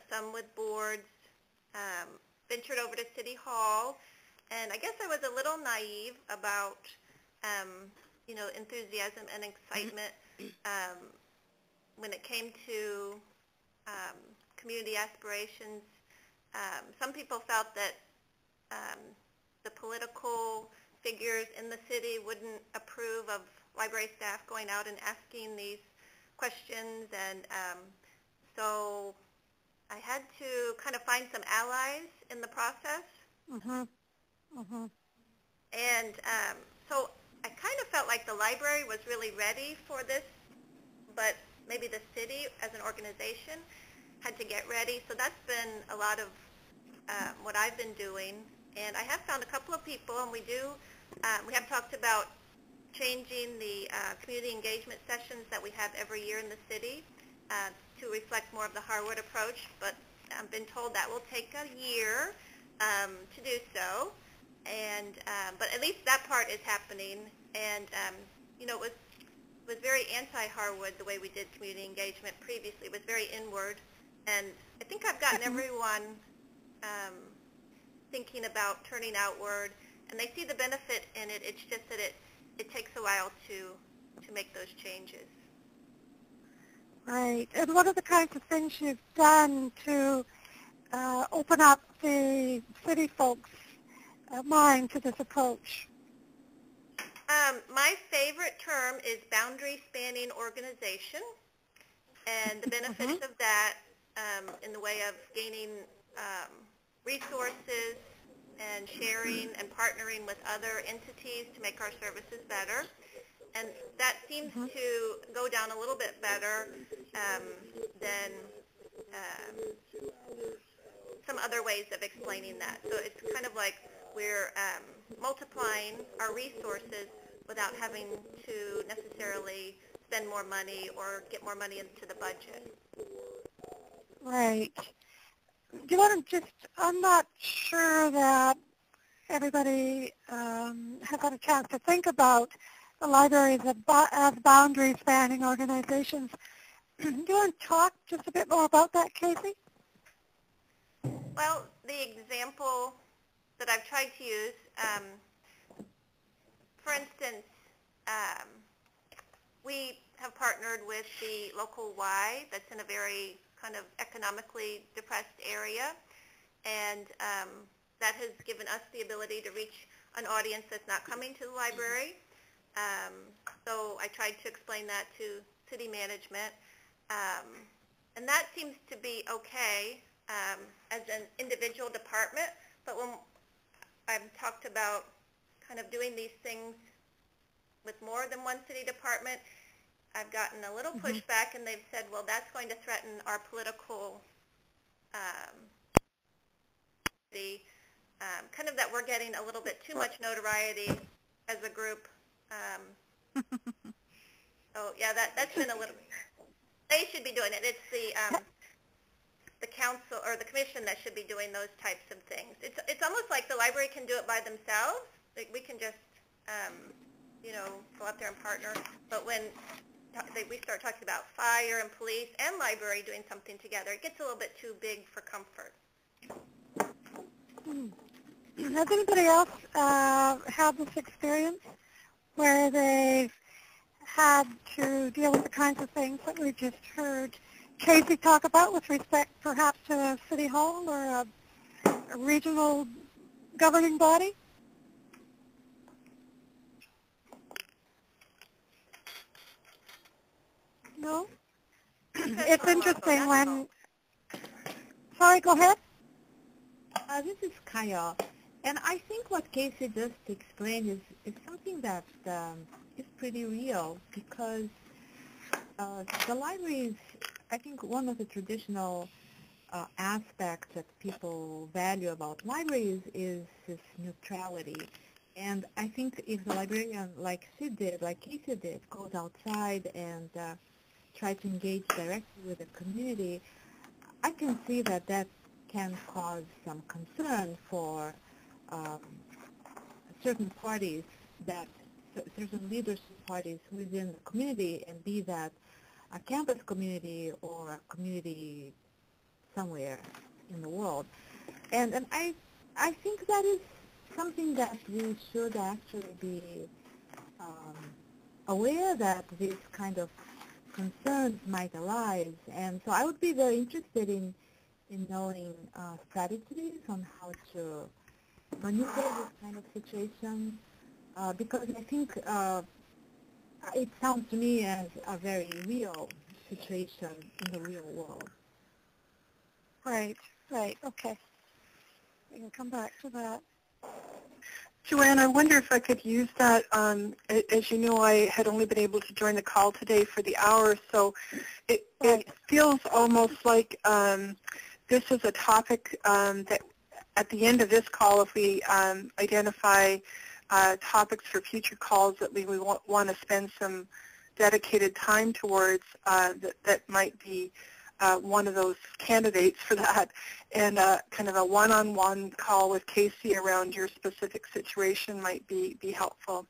some with boards, ventured over to City Hall, And I guess I was a little naive about, enthusiasm and excitement when it came to community aspirations. Some people felt that the political figures in the city wouldn't approve of library staff going out and asking these questions, and so I had to kind of find some allies in the process. And so I kind of felt like the library was really ready for this, but maybe the city as an organization had to get ready. So that's been a lot of what I've been doing. And I have found a couple of people, and we have talked about changing the community engagement sessions that we have every year in the city to reflect more of the Harwood approach, but I've been told that will take a year to do so. And but at least that part is happening. And it was very anti-Harwood the way we did community engagement previously. It was very inward, and I think I've gotten everyone thinking about turning outward, and they see the benefit in it. It's just that it takes a while to make those changes. Right. And what are the kinds of things you've done to open up the city folks' mind to this approach? My favorite term is boundary spanning organization, and the benefits of that in the way of gaining resources and sharing and partnering with other entities to make our services better. And that seems to go down a little bit better than some other ways of explaining that. So it's kind of like we're multiplying our resources without having to necessarily spend more money or get more money into the budget. Right. Do you want to I'm not sure that everybody has had a chance to think about the libraries as boundary-spanning organizations. Do you want to talk just a bit more about that, Casey? Well, the example that I've tried to use, for instance, we have partnered with the local Y that's in a very kind of economically depressed area, and that has given us the ability to reach an audience that's not coming to the library. So I tried to explain that to city management, and that seems to be okay as an individual department, but when I've talked about kind of doing these things with more than one city department, I've gotten a little pushback, and they've said, well, that's going to threaten our political, kind of that we're getting a little bit too much notoriety as a group. So yeah, that's been a little. They should be doing it. It's the council or the commission that should be doing those types of things. It's almost like the library can do it by themselves. Like we can just go out there and partner. But when we start talking about fire and police and library doing something together, it gets a little bit too big for comfort. Has anybody else had this experience where they've had to deal with the kinds of things that we just heard Casey talk about with respect perhaps to a city hall or a regional governing body? No? It's interesting when... Sorry, go ahead. This is Kyle. And I think what Casey just explained is something that is pretty real, because the library is, I think, one of the traditional aspects that people value about libraries is this neutrality. And I think if the librarian, like Casey did, goes outside and try to engage directly with the community, I can see that can cause some concern for certain parties, certain leadership parties within the community, and be that a campus community or a community somewhere in the world. And I think that is something that we should actually be aware that this kind of concerns might arise. And so I would be very interested in knowing strategies on how to maneuver this kind of situation, because I think it sounds to me as a very real situation in the real world. Right, okay. We can come back to that. Joanne, I wonder if I could use that. As you know, I had only been able to join the call today for the hour, so it feels almost like this is a topic that at the end of this call, if we identify topics for future calls that we want to spend some dedicated time towards, that might be one of those candidates for that, and kind of a one-on-one call with Casey around your specific situation might be helpful.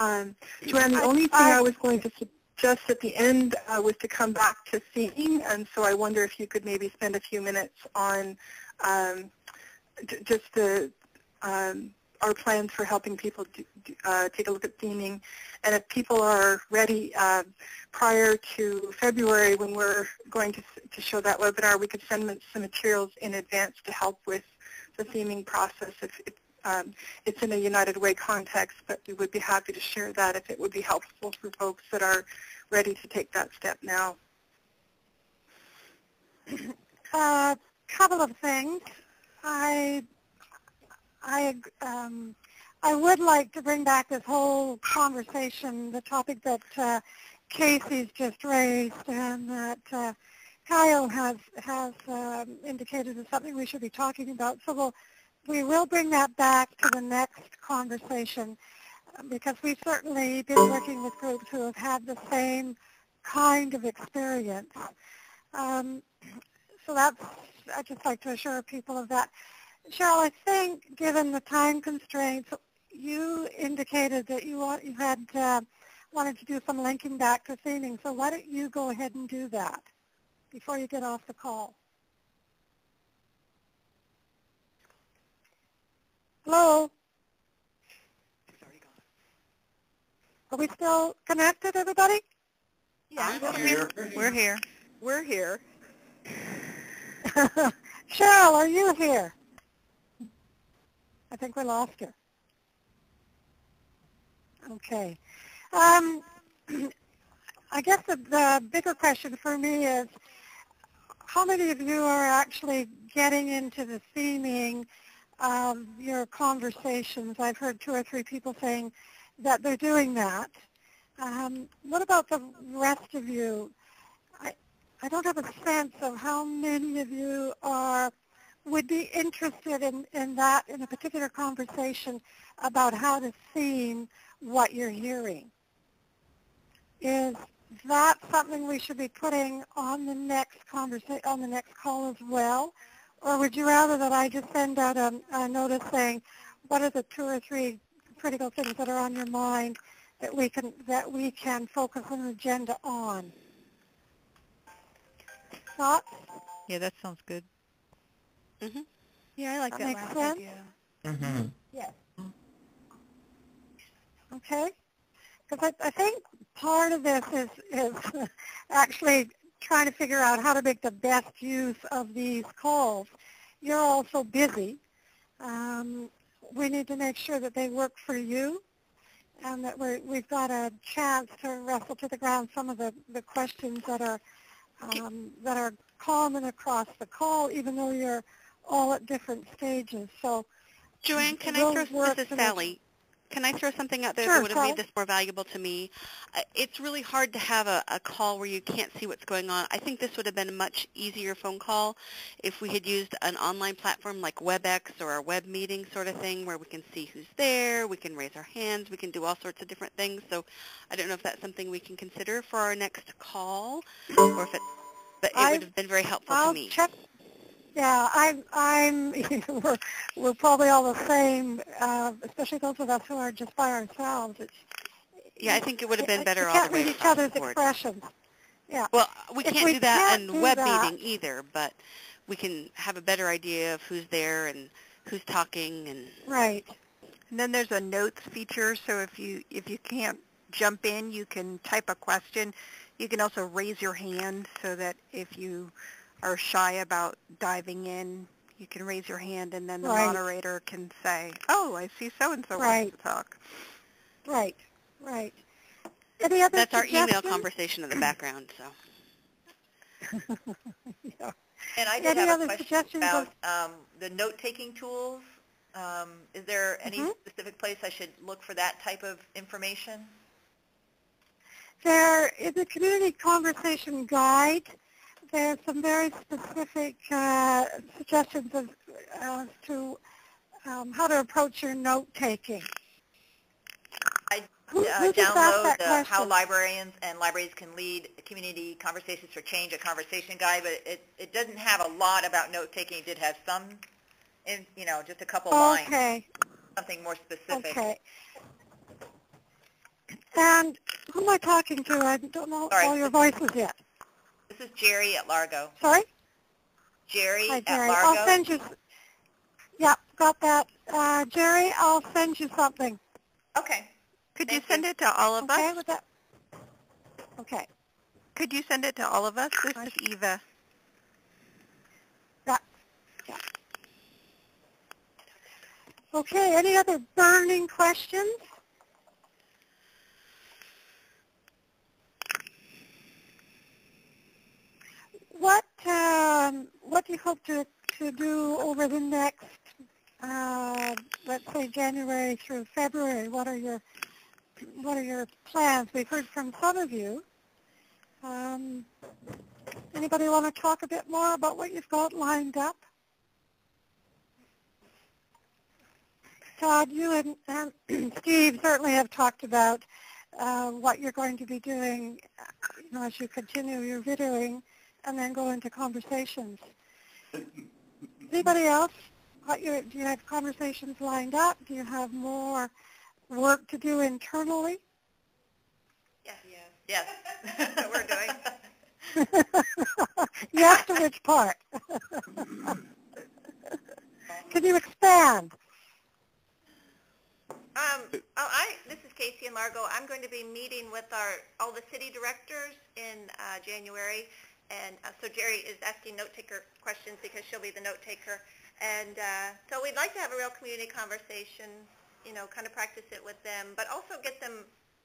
Joanne, the only thing I was going to suggest at the end was to come back to seeing, and so I wonder if you could maybe spend a few minutes on just our plans for helping people take a look at theming. And if people are ready prior to February when we're going to show that webinar, we could send them some materials in advance to help with the theming process if it's in a United Way context, but we would be happy to share that if it would be helpful for folks that are ready to take that step now. Couple of things. I would like to bring back this whole conversation, the topic that Casey's just raised and that Kyle has indicated is something we should be talking about. So we will bring that back to the next conversation because we've certainly been working with groups who have had the same kind of experience. So I'd just like to assure people of that. Cheryl, I think given the time constraints, you indicated that you had wanted to do some linking back to theming. So why don't you go ahead and do that before you get off the call? Hello? Are we still connected, everybody? Yeah, We're here. We're here. Cheryl, are you here? I think we lost her. Okay. I guess the bigger question for me is how many of you are actually getting into the theming of your conversations? I've heard 2 or 3 people saying that they're doing that. What about the rest of you? I don't have a sense of how many of you would be interested in that, in a particular conversation about how to theme what you're hearing. Is that something we should be putting on the next call as well? Or would you rather that I just send out a notice saying what are the 2 or 3 critical things that are on your mind that we can focus an agenda on? Thoughts? Yeah, that sounds good. Mm-hmm. Yeah, I like that last idea. Mm-hmm. Yes. Okay. Because I think part of this is actually trying to figure out how to make the best use of these calls. You're all so busy. We need to make sure that they work for you and that we've got a chance to wrestle to the ground some of the questions that are common across the call, even though you're all at different stages. So, Joanne, this is Sally. Can I throw something out there that would have made this more valuable to me? It's really hard to have a call where you can't see what's going on. I think this would have been a much easier phone call if we had used an online platform like WebEx or a web meeting sort of thing where we can see who's there, we can raise our hands, we can do all sorts of different things. So I don't know if that's something we can consider for our next call, or if but it would have been very helpful to me. Check. Yeah, we're probably all the same, especially those of us who are just by ourselves. Yeah, I think it would have been better all the way across the board. We can't read each other's expressions. Yeah. Well, we can't do that in web meeting either, but we can have a better idea of who's there and who's talking. And right. And then there's a notes feature, so if you can't jump in, you can type a question. You can also raise your hand so that if you are shy about diving in, you can raise your hand, and then the moderator can say, "Oh, I see so-and-so wants to talk." Right, right. Any other That's our email conversation in the background. So. Yeah. And I did have a question about the note-taking tools. Is there any specific place I should look for that type of information? There is a community conversation guide. There's some very specific suggestions as to how to approach your note-taking. I download the How Librarians and Libraries Can Lead Community Conversations for Change, a conversation guide, but it doesn't have a lot about note-taking. It did have some, just a couple lines, something more specific. Okay. And who am I talking to? I don't know all your voices yet. This is Jerry at Largo. Sorry? Jerry Hi, at Jerry. Largo. I'll send you. Yeah, got that. Jerry, I'll send you something. Okay. Could you send it to all of us? With that? Okay. Could you send it to all of us? This is Eva. Yeah. Okay, any other burning questions? What do you hope to do over the next, let's say, January through February? What are your plans? We've heard from some of you. Anybody want to talk a bit more about what you've got lined up? Todd, you and Steve certainly have talked about what you're going to be doing, as you continue your videoing and then go into conversations. Anybody else? Do you have conversations lined up? Do you have more work to do internally? Yes. That's what we're doing. Yes, to which part? Can you expand? This is Casey in Largo. I'm going to be meeting with all the city directors in January, and so Jerry is asking note-taker questions because she'll be the note-taker, and so we'd like to have a real community conversation, kind of practice it with them, but also get them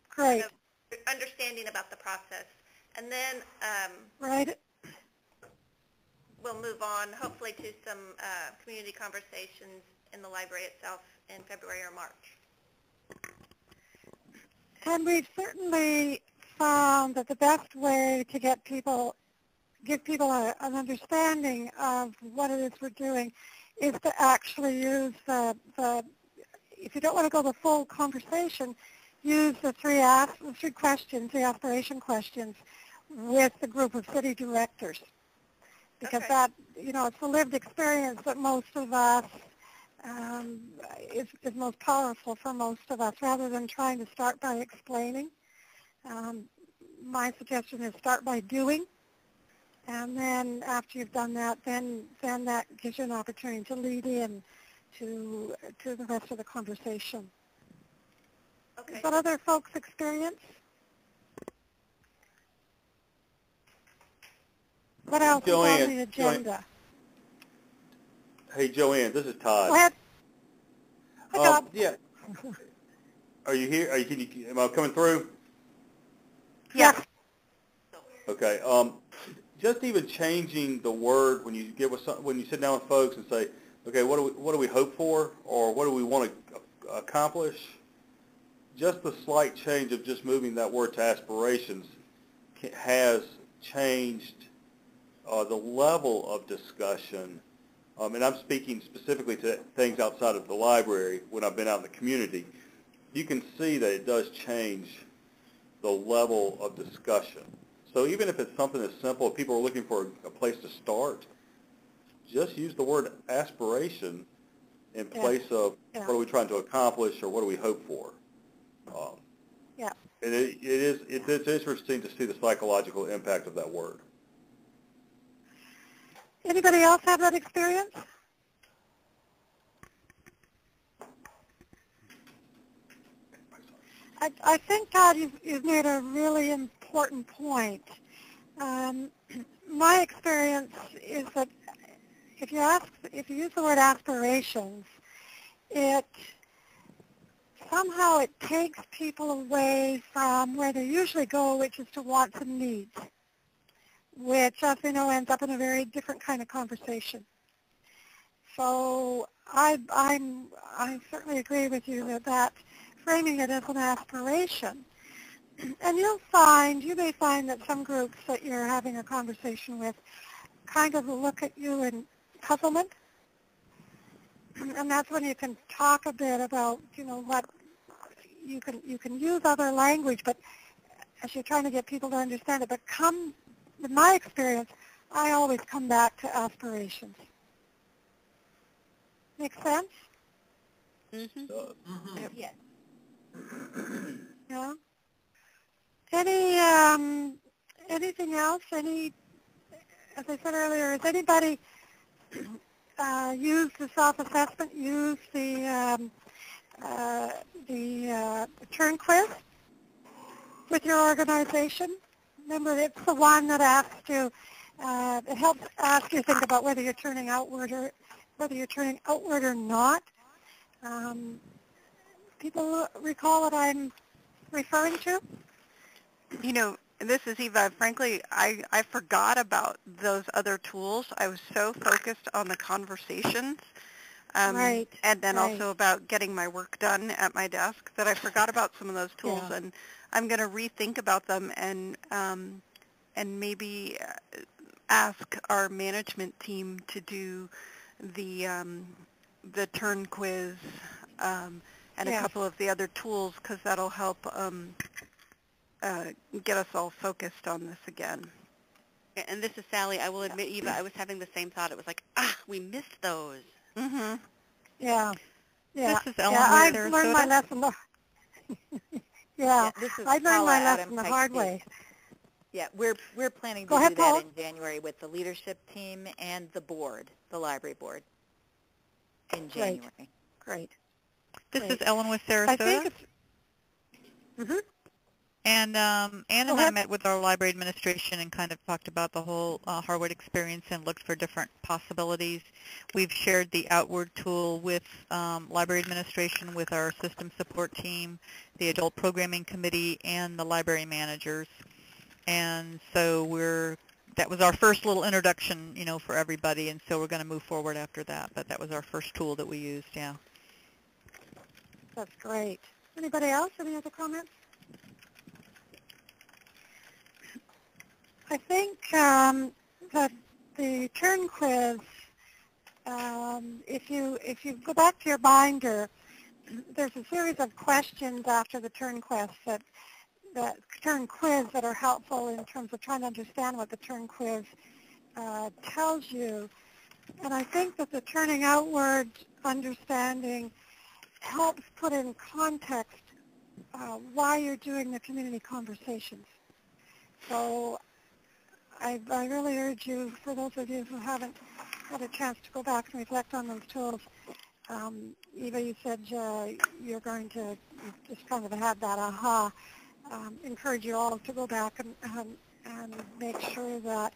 kind of understanding about the process, and then we'll move on hopefully to some community conversations in the library itself in February or March. And we've certainly found that the best way to give people an understanding of what it is we're doing is to actually use if you don't want to go the full conversation, use the three questions, the aspiration questions, with the group of city directors. Because that, it's the lived experience that most of us is most powerful for most of us, rather than trying to start by explaining. My suggestion is start by doing, and then after you've done that, then that gives you an opportunity to lead in to the rest of the conversation. Okay. Is that other folks' experience? What else is on the agenda? Hey, Joanne, this is Todd. Go ahead. Hi, Todd. Yeah. Are you here? Am I coming through? Yes. Okay. Just even changing the word when you sit down with folks and say, okay, what do we hope for, or what do we want to accomplish? Just the slight change of just moving that word to aspirations has changed the level of discussion. And I'm speaking specifically to things outside of the library when I've been out in the community. You can see that it does change the level of discussion. So even if it's something as simple, if people are looking for a place to start, just use the word aspiration in place of what are we trying to accomplish or what do we hope for. And it's interesting to see the psychological impact of that word. Anybody else have that experience? I think, Todd, you've made a really important point. My experience is that if you use the word aspirations, somehow it takes people away from where they usually go, which is to wants and needs, which, as we know, ends up in a very different kind of conversation. So I certainly agree with you that framing it as an aspiration. And you may find that some groups that you're having a conversation with kind of look at you in puzzlement. And that's when you can talk a bit about, what you can use other language, but as you're trying to get people to understand it. But in my experience, I always come back to aspirations. Make sense? Mm-hmm. Yep. Yes. Yeah. Anything else? As I said earlier, has anybody used the self-assessment, used the turn quiz with your organization? Remember, it's the one that asks you, it helps ask you to think about whether you're turning outward or not. People recall what I'm referring to? This is Eva. Frankly, I forgot about those other tools. I was so focused on the conversations Right. and then also about getting my work done at my desk that I forgot about some of those tools. Yeah. And I'm going to rethink about them and maybe ask our management team to do the turn quiz and a couple of the other tools, because that'll help get us all focused on this again. And this is Sally. I will admit, Eva, I was having the same thought. It was like, we missed those. Mm-hmm. Yeah. This is Ellen I've with Sarasota. learned my lesson. This is I learned my Paula lesson the hard way. Yeah, we're planning to Go ahead, do that Paula. in January with the leadership team and the board, the library board, in January. Great. This is Ellen with Sarasota. I think it's... Mm-hmm. And Ann and I met with our library administration and kind of talked about the whole Harwood experience and looked for different possibilities. We've shared the Outward tool with library administration, with our system support team, the adult programming committee, and the library managers. And so that was our first little introduction, for everybody, and so we're going to move forward after that. But that was our first tool that we used, yeah. That's great. Anybody else? Any other comments? I think that the turn quiz, if you go back to your binder, there's a series of questions after the turn quiz that are helpful in terms of trying to understand what the turn quiz tells you. And I think that the turning outward understanding helps put in context why you're doing the community conversations. So I really urge you, for those of you who haven't had a chance to go back and reflect on those tools, Eva, you said you're going to just kind of have that aha. Encourage you all to go back and make sure that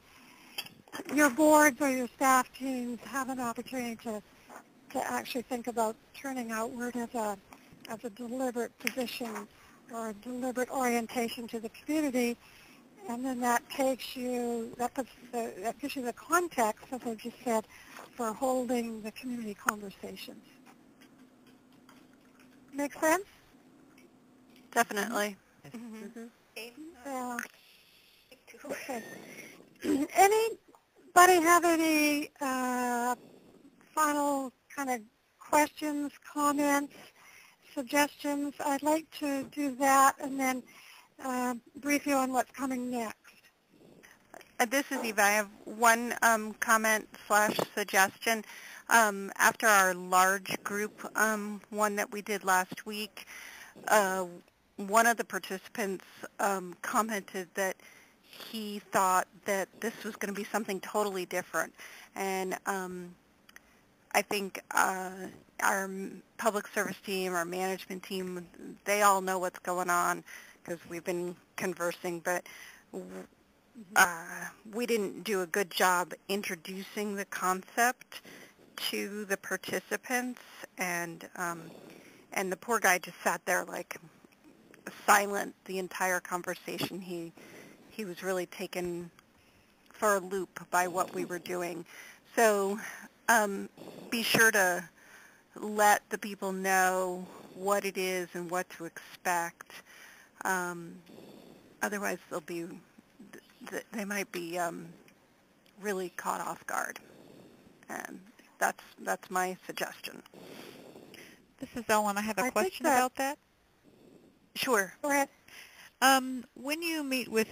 your boards or your staff teams have an opportunity to actually think about turning outward as a deliberate position or a deliberate orientation to the community. And then that gives you the context, as I just said, for holding the community conversations. Make sense? Definitely. Mm-hmm. Yeah. Okay. Anybody have any final kind of questions, comments, suggestions? I'd like to do that and then brief you on what's coming next. This is Eva. I have one comment / suggestion. After our large group one that we did last week, one of the participants commented that he thought that this was going to be something totally different. And I think our public service team, our management team, they all know what's going on because we've been conversing, but we didn't do a good job introducing the concept to the participants, and the poor guy just sat there like silent the entire conversation. He was really taken for a loop by what we were doing. So be sure to let the people know what it is and what to expect. Otherwise, they might be really caught off guard. And that's my suggestion. This is Ellen. I have a question about that. Sure. Go ahead. When you meet with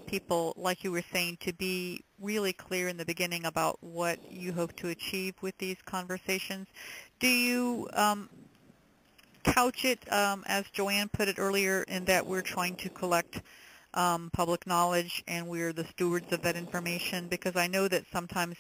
people, like you were saying, to be really clear in the beginning about what you hope to achieve with these conversations, do you couch it, as Joanne put it earlier, in that we're trying to collect public knowledge and we're the stewards of that information? Because I know that sometimes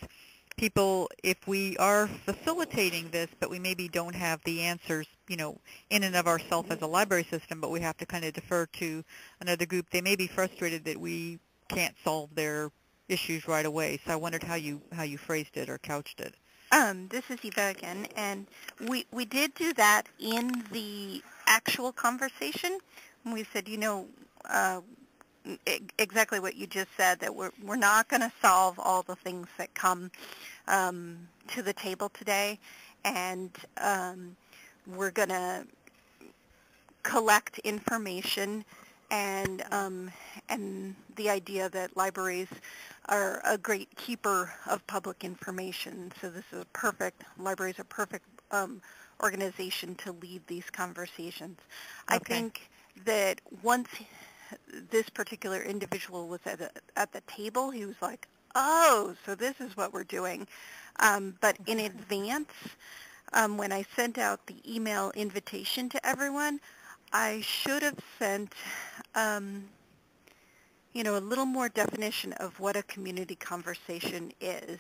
people, if we are facilitating this, but we maybe don't have the answers, in and of ourselves as a library system, but we have to kind of defer to another group, they may be frustrated that we can't solve their issues right away. So I wondered how you phrased it or couched it. This is Eva again, and we did do that in the actual conversation. We said, exactly what you just said, that we're not going to solve all the things that come to the table today, and we're going to collect information, and the idea that libraries are a great keeper of public information. So this is libraries are perfect organization to lead these conversations. Okay. I think that once this particular individual was at the table, he was like, oh, so this is what we're doing. But in advance, when I sent out the email invitation to everyone, I should have sent, a little more definition of what a community conversation is,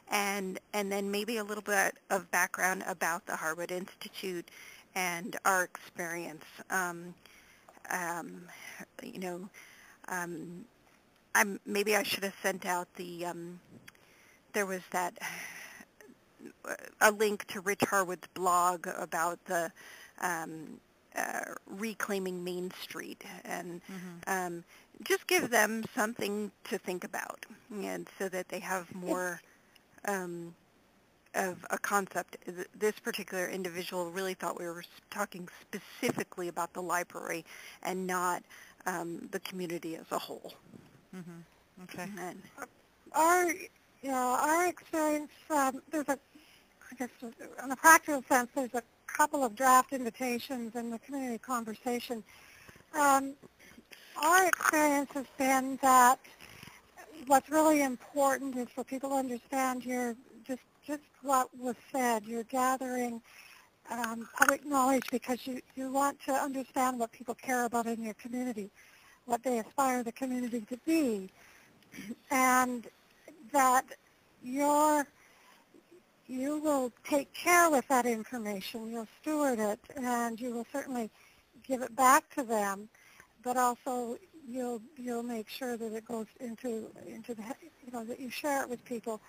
and then maybe a little bit of background about the Harwood Institute and our experience. Maybe I should have sent out there was a link to Rich Harwood's blog about the reclaiming Main Street, and just give them something to think about, and so that they have more of a concept. This particular individual really thought we were talking specifically about the library and not the community as a whole. Mm-hmm. Okay. And our experience, there's in a practical sense, there's a couple of draft invitations in the community conversation. Our experience has been that what's really important is for people to understand just what was said. You're gathering public knowledge because you want to understand what people care about in your community, what they aspire the community to be, and that you will take care with that information. You'll steward it, and you will certainly give it back to them, but also you'll make sure that it goes into the, that you share it with people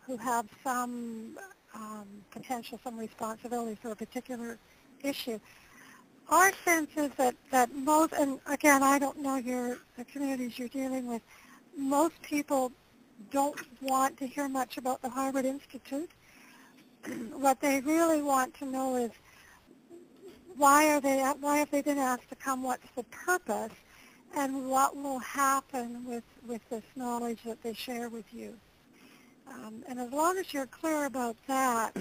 who have some potential, some responsibility for a particular issue. Our sense is that most, and again, I don't know the communities you're dealing with, most people don't want to hear much about the Harwood Institute. What they really want to know is why have they been asked to come, what's the purpose, and what will happen with this knowledge that they share with you. And as long as you're clear about that,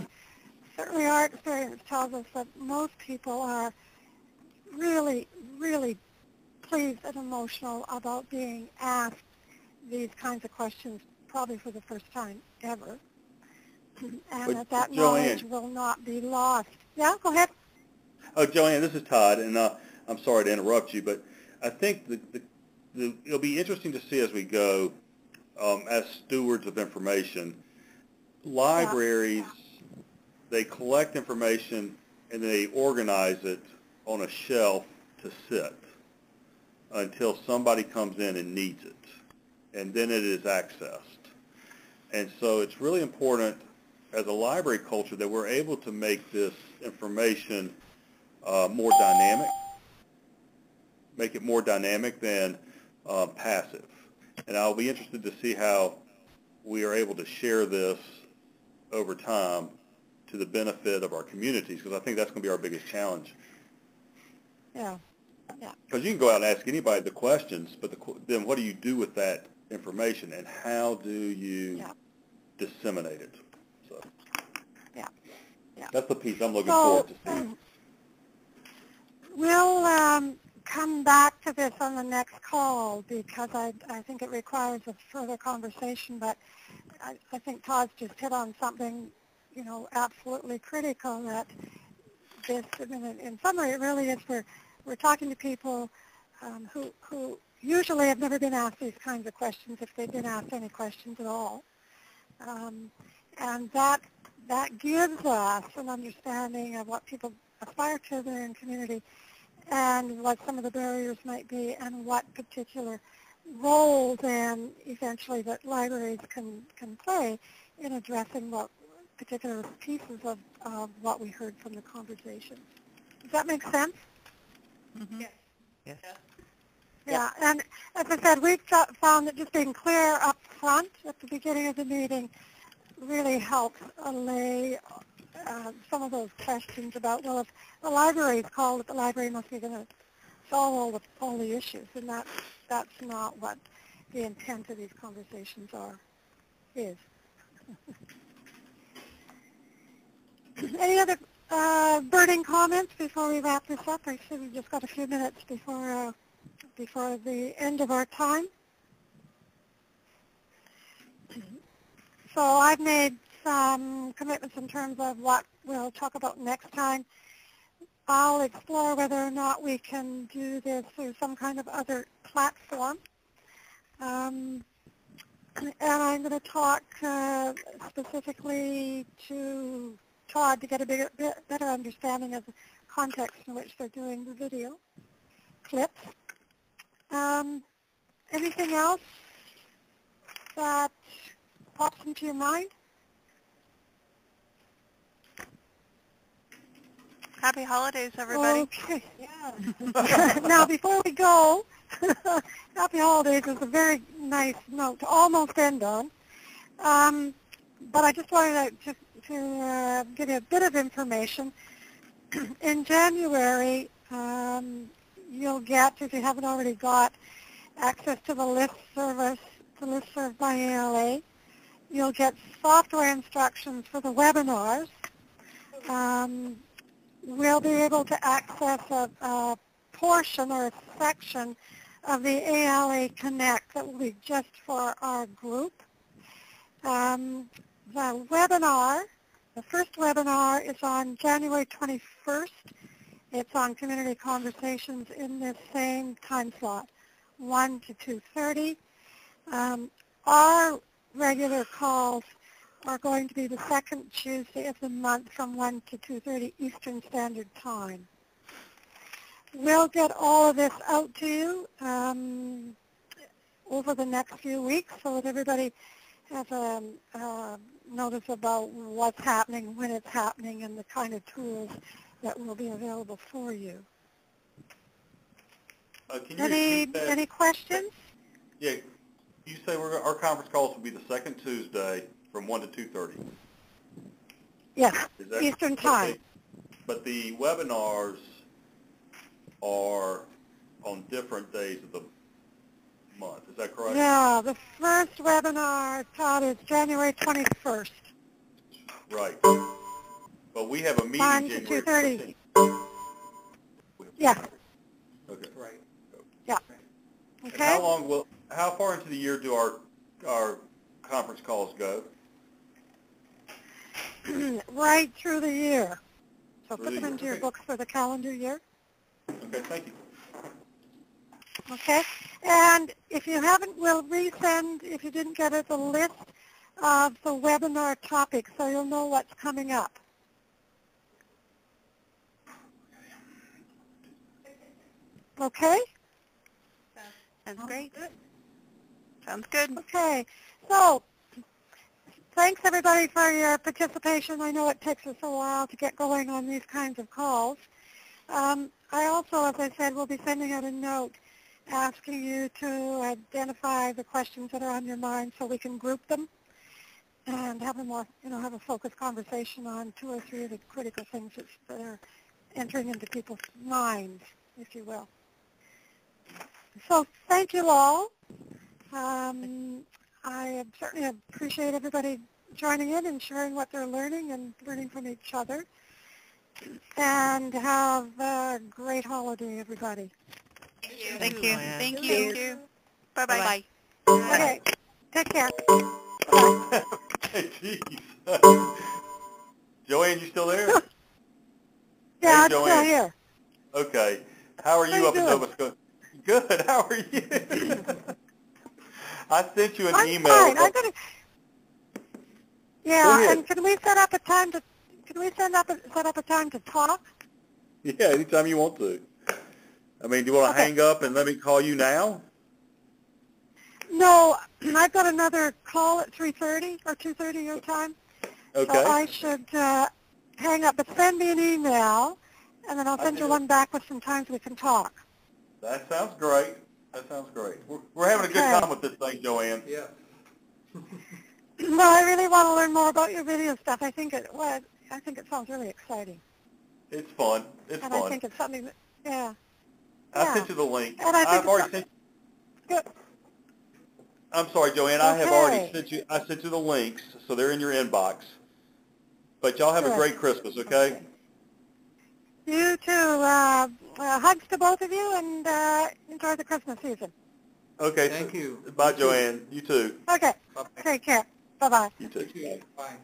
certainly our experience tells us that most people are really, really pleased and emotional about being asked these kinds of questions, probably for the first time ever. And that knowledge will not be lost. Yeah, go ahead. Oh, Joanne, this is Todd, and I'm sorry to interrupt you, but I think it'll be interesting to see as we go, as stewards of information, libraries they collect information and they organize it on a shelf to sit until somebody comes in and needs it, and then it is accessed. And so it's really important as a library culture that we're able to make this information more dynamic, make it more dynamic than passive. And I'll be interested to see how we are able to share this over time to the benefit of our communities, because I think that's going to be our biggest challenge. Yeah. Yeah. Because you can go out and ask anybody the questions, but then what do you do with that information, and how do you disseminate it? So that's the piece I'm looking forward to seeing. We'll come back to this on the next call, because I think it requires a further conversation, but I think Todd's just hit on something, you know, absolutely critical, that this, I mean, in summary, it really is we're talking to people who usually have never been asked these kinds of questions, if they've been asked any questions at all. And that gives us an understanding of what people aspire to in their community, and what some of the barriers might be, and what particular role then eventually that libraries can play in addressing what particular pieces of what we heard from the conversation. Does that make sense? Mm-hmm. Yes. Yes. Yeah, and as I said, we've found that just being clear up front at the beginning of the meeting really helps allay some of those questions about, well, if the library is called, the library must be going to solve all the issues, and that's not what the intent of these conversations is. Any other burning comments before we wrap this up? I see we've just got a few minutes before the end of our time. So I've made some commitments in terms of what we'll talk about next time. I'll explore whether or not we can do this through some kind of other platform. And I'm going to talk specifically to Todd to get a better understanding of the context in which they're doing the video clips. Anything else that pops into your mind? Happy holidays, everybody. Okay. Yeah. Now, before we go, happy holidays is a very nice note to almost end on. But I just wanted to give you a bit of information. In January, you'll get, if you haven't already got, access to the list service, the listserv by ALA. You'll get software instructions for the webinars. We'll be able to access a portion or a section of the ALA Connect that will be just for our group. The webinar, the first webinar is on January 21st. It's on community conversations in this same time slot, 1 to 2:30. Our regular calls are going to be the second Tuesday of the month from 1 to 2:30 Eastern Standard Time. We'll get all of this out to you over the next few weeks so that everybody has a notice about what's happening, when it's happening, and the kind of tools that will be available for you. Any questions? Yeah, you say our conference calls will be the second Tuesday from 1 to 2:30. Yes, Eastern Time. Okay. But the webinars are on different days of the month. Is that correct? Yeah, the first webinar, Todd, is January 21st. Right. But we have a meeting 1 to January 2:30. Yeah. Okay. Right. Yeah. Okay. And how far into the year do our conference calls go? Right through the year. So Through put them into your books for the calendar year. Okay, thank you. Okay. And if you haven't, we'll resend, if you didn't get it, the list of the webinar topics so you'll know what's coming up. Okay? Sounds great. Sounds good. Okay. So thanks, everybody, for your participation. I know it takes us a while to get going on these kinds of calls. I also, as I said, will be sending out a note asking you to identify the questions that are on your mind so we can group them and have a more, have a focused conversation on 2 or 3 of the critical things that are entering into people's minds, if you will. So thank you all. I certainly appreciate everybody joining in and sharing what they're learning and learning from each other. And have a great holiday, everybody. Thank you. Thank you. Thank you. Thank you. Bye-bye. Okay. Take care. Bye-bye. Hey, geez. Joanne, you still there? Yeah, hey, I'm still here. Okay. How are you up in Nova Scotia? Good. How are you? I sent you an email. Fine. I'm gonna. Yeah, and can we set up a time to? Can we set up a time to talk? Yeah, anytime you want to. I mean, do you want to hang up and let me call you now? No, I've got another call at 3:30 or 2:30 your time. Okay. So I should hang up, but send me an email, and then I'll send you one back with some times we can talk. That sounds great. That sounds great. We're having a good time with this thing, Joanne. Yeah. Well, I really want to learn more about your video stuff. I think it sounds really exciting. It's fun. It's and fun. I think it's something that, yeah. I sent you the link. And I've already sent. Good. I'm sorry, Joanne. I have already sent you. I sent you the links, so they're in your inbox. But y'all have a great Christmas, okay? You too. Hugs to both of you, and enjoy the Christmas season. Okay. Thank you. Bye, Joanne. You too. Okay. Bye-bye. Take care. Bye-bye. You too. Bye.